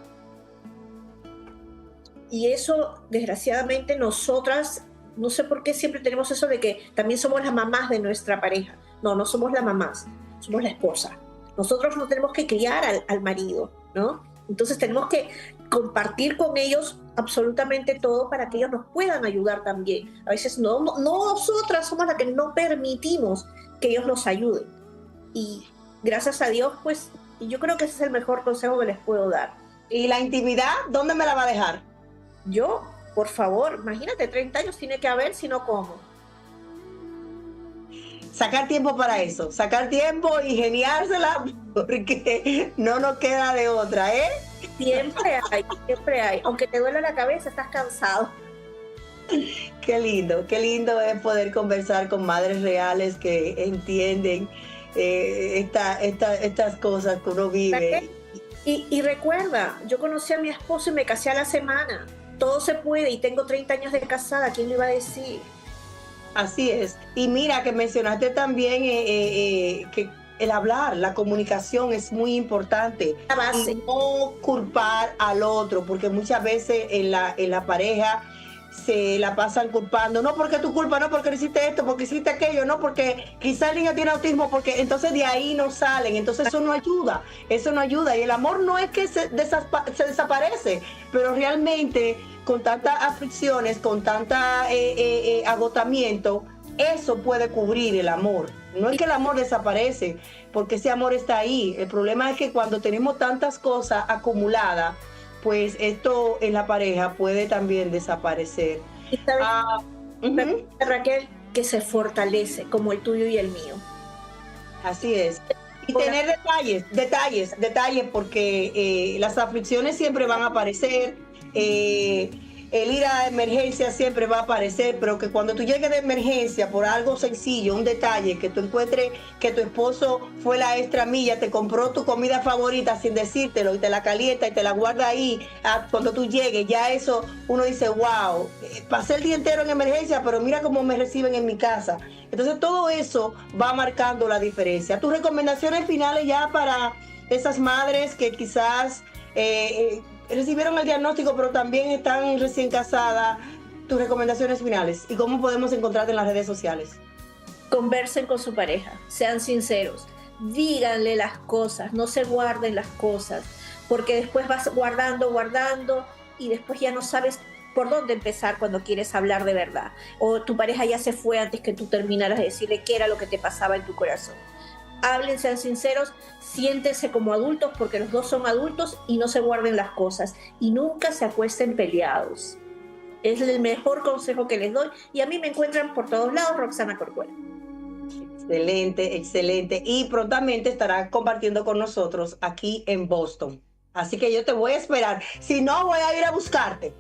y eso desgraciadamente nosotras, no sé por qué siempre tenemos eso de que también somos las mamás de nuestra pareja. No somos las mamás, somos la esposa. Nosotros no tenemos que criar al marido, ¿no? Entonces tenemos que compartir con ellos absolutamente todo para que ellos nos puedan ayudar también. A veces no nosotras somos las que no permitimos que ellos nos ayuden. Y gracias a Dios, pues, yo creo que ese es el mejor consejo que les puedo dar. ¿Y la intimidad, dónde me la va a dejar? Yo, por favor, imagínate, 30 años tiene que haber, si no, ¿cómo? Sacar tiempo para eso, sacar tiempo y geniársela, porque no nos queda de otra, ¿eh? Siempre hay. Aunque te duele la cabeza, estás cansado. Qué lindo es poder conversar con madres reales que entienden estas cosas que uno vive. Y recuerda, yo conocí a mi esposo y me casé a la semana. Todo se puede y tengo 30 años de casada, ¿quién le iba a decir? Así es. Y mira que mencionaste también que el hablar, la comunicación es muy importante. La base. Y no culpar al otro, porque muchas veces en la pareja se la pasan culpando. No porque tu culpa, no porque hiciste esto, porque hiciste aquello, no porque quizá el niño tiene autismo, porque entonces de ahí no salen. Entonces eso no ayuda. Y el amor no es que se desaparece, pero realmente con tantas aflicciones, con tanta agotamiento, eso puede cubrir el amor. No es que el amor desaparece, porque ese amor está ahí. El problema es que cuando tenemos tantas cosas acumuladas, pues esto en la pareja puede también desaparecer. Raquel, que se fortalece, como el tuyo y el mío. Así es. Y tener detalles, porque las aflicciones siempre van a aparecer. El ir a emergencia siempre va a aparecer, pero que cuando tú llegues de emergencia por algo sencillo, un detalle, que tú encuentres que tu esposo fue la extra milla, te compró tu comida favorita sin decírtelo y te la calienta y te la guarda ahí, cuando tú llegues, ya eso uno dice, wow, pasé el día entero en emergencia, pero mira cómo me reciben en mi casa. Entonces todo eso va marcando la diferencia. Tus recomendaciones finales ya para esas madres que quizás recibieron el diagnóstico, pero también están recién casadas. tus recomendaciones finales y cómo podemos encontrarte en las redes sociales. Conversen con su pareja, sean sinceros, díganle las cosas, no se guarden las cosas, porque después vas guardando y después ya no sabes por dónde empezar cuando quieres hablar de verdad. O tu pareja ya se fue antes que tú terminaras de decirle qué era lo que te pasaba en tu corazón. Hablen, sean sinceros, siéntense como adultos porque los dos son adultos y no se guarden las cosas. Y nunca se acuesten peleados. Es el mejor consejo que les doy y a mí me encuentran por todos lados, Roxana Corcuera. Excelente, excelente. Y prontamente estará compartiendo con nosotros aquí en Boston. Así que yo te voy a esperar. Si no, voy a ir a buscarte.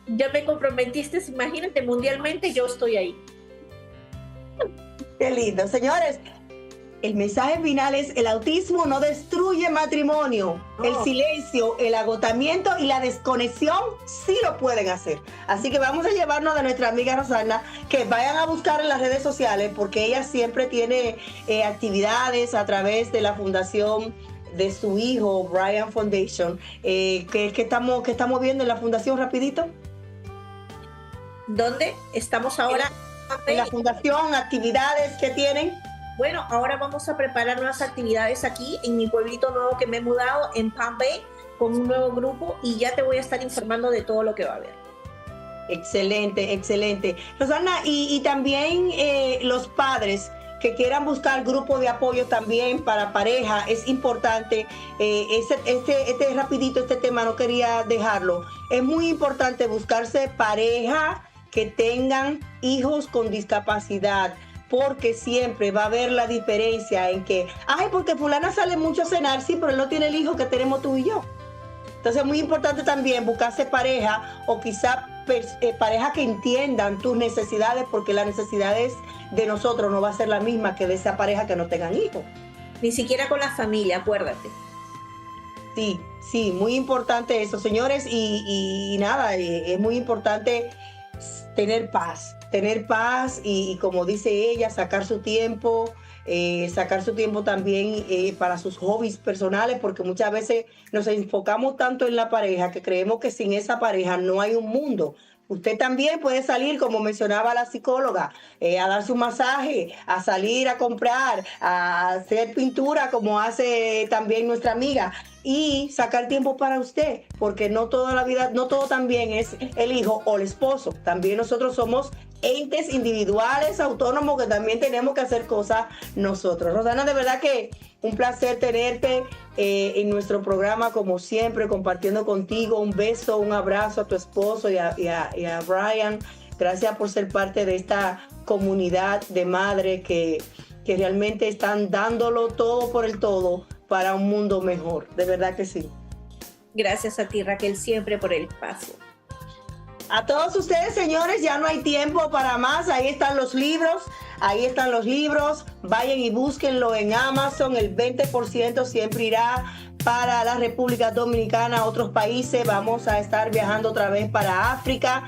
Ya me comprometiste, imagínate, mundialmente yo estoy ahí. Qué lindo. Señores, el mensaje final es: el autismo no destruye matrimonio. No. El silencio, el agotamiento y la desconexión sí lo pueden hacer. Así que vamos a llevarnos de nuestra amiga Rosana, que vayan a buscar en las redes sociales, porque ella siempre tiene actividades a través de la fundación de su hijo, Brian Foundation. ¿Qué estamos viendo en la fundación, rapidito? ¿Dónde estamos ahora? En la fundación, actividades que tienen. Bueno, ahora vamos a preparar nuevas actividades aquí en mi pueblito nuevo que me he mudado, en Palm Bay, con un nuevo grupo, y ya te voy a estar informando de todo lo que va a haber. Excelente, excelente. Rosana, y también los padres que quieran buscar grupo de apoyo también para pareja, es importante. Rapidito, este tema no quería dejarlo. Es muy importante buscarse pareja que tengan hijos con discapacidad, porque siempre va a haber la diferencia en que, porque fulana sale mucho a cenar, sí, pero él no tiene el hijo que tenemos tú y yo. Entonces es muy importante también buscarse pareja, o quizá pareja que entiendan tus necesidades, porque las necesidades de nosotros no va a ser la misma que de esa pareja que no tengan hijos. Ni siquiera con la familia, acuérdate. Sí, muy importante eso, señores, y nada, es muy importante tener paz y como dice ella, sacar su tiempo también para sus hobbies personales, porque muchas veces nos enfocamos tanto en la pareja que creemos que sin esa pareja no hay un mundo. Usted también puede salir, como mencionaba la psicóloga, a darse un masaje, a salir a comprar, a hacer pintura, como hace también nuestra amiga, y sacar tiempo para usted, porque no toda la vida, no todo también es el hijo o el esposo. También nosotros somos entes individuales, autónomos, que también tenemos que hacer cosas nosotros. Rosana, de verdad que un placer tenerte en nuestro programa, como siempre, compartiendo contigo. Un beso, un abrazo a tu esposo y a Brian. Gracias por ser parte de esta comunidad de madres que realmente están dándolo todo por el todo para un mundo mejor. De verdad que sí. Gracias a ti, Raquel, siempre por el espacio. A todos ustedes, señores, ya no hay tiempo para más. Ahí están los libros. Vayan y búsquenlo en Amazon. El 20% siempre irá para la República Dominicana, otros países. Vamos a estar viajando otra vez para África.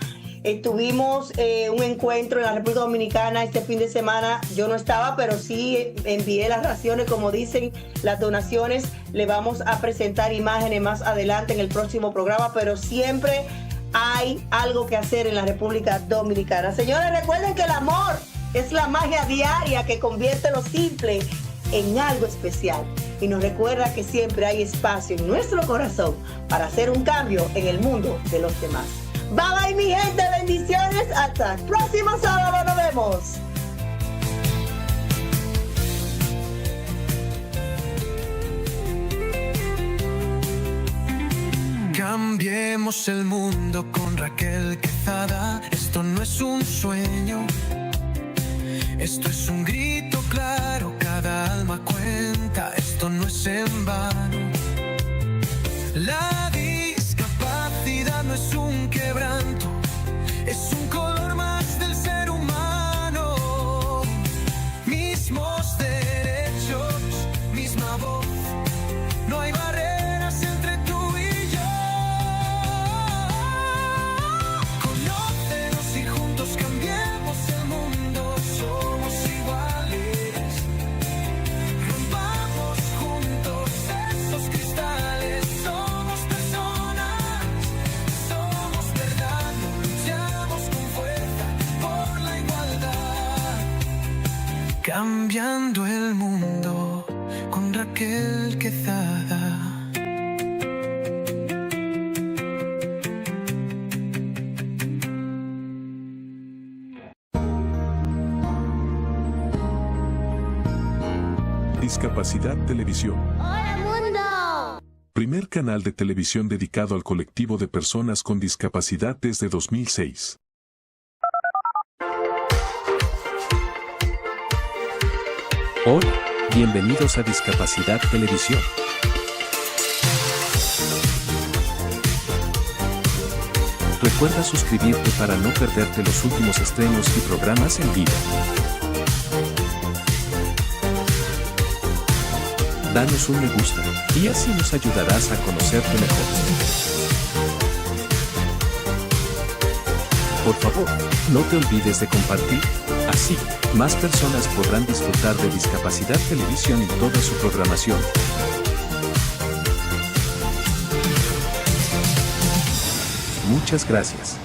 Tuvimos un encuentro en la República Dominicana este fin de semana. Yo no estaba, pero sí envié las raciones, como dicen, las donaciones. Le vamos a presentar imágenes más adelante en el próximo programa, pero siempre hay algo que hacer en la República Dominicana. Señores, recuerden que el amor es la magia diaria que convierte lo simple en algo especial. Y nos recuerda que siempre hay espacio en nuestro corazón para hacer un cambio en el mundo de los demás. Bye bye, mi gente, bendiciones. Hasta el próximo sábado, nos vemos. Cambiemos el mundo con Raquel Quezada. Esto no es un sueño, esto es un grito claro. Cada alma cuenta, esto no es en vano. La discapacidad no es un quebranto, es un color más del ser humano. Mismos derechos, misma voz, no hay barreras entre tú y yo. Conócenos y juntos cambiemos el mundo. Somos iguales, rompamos juntos esos cristales. Somos personas, somos verdad. Cambiando el mundo con Raquel Quezada. Discapacidad Televisión. ¡Hola mundo! Primer canal de televisión dedicado al colectivo de personas con discapacidad desde 2006. Hola, bienvenidos a Discapacidad Televisión. Recuerda suscribirte para no perderte los últimos estrenos y programas en vivo. Danos un me gusta, y así nos ayudarás a conocerte mejor. Por favor, no te olvides de compartir, así, más personas podrán disfrutar de Discapacidad Televisión y toda su programación. Muchas gracias.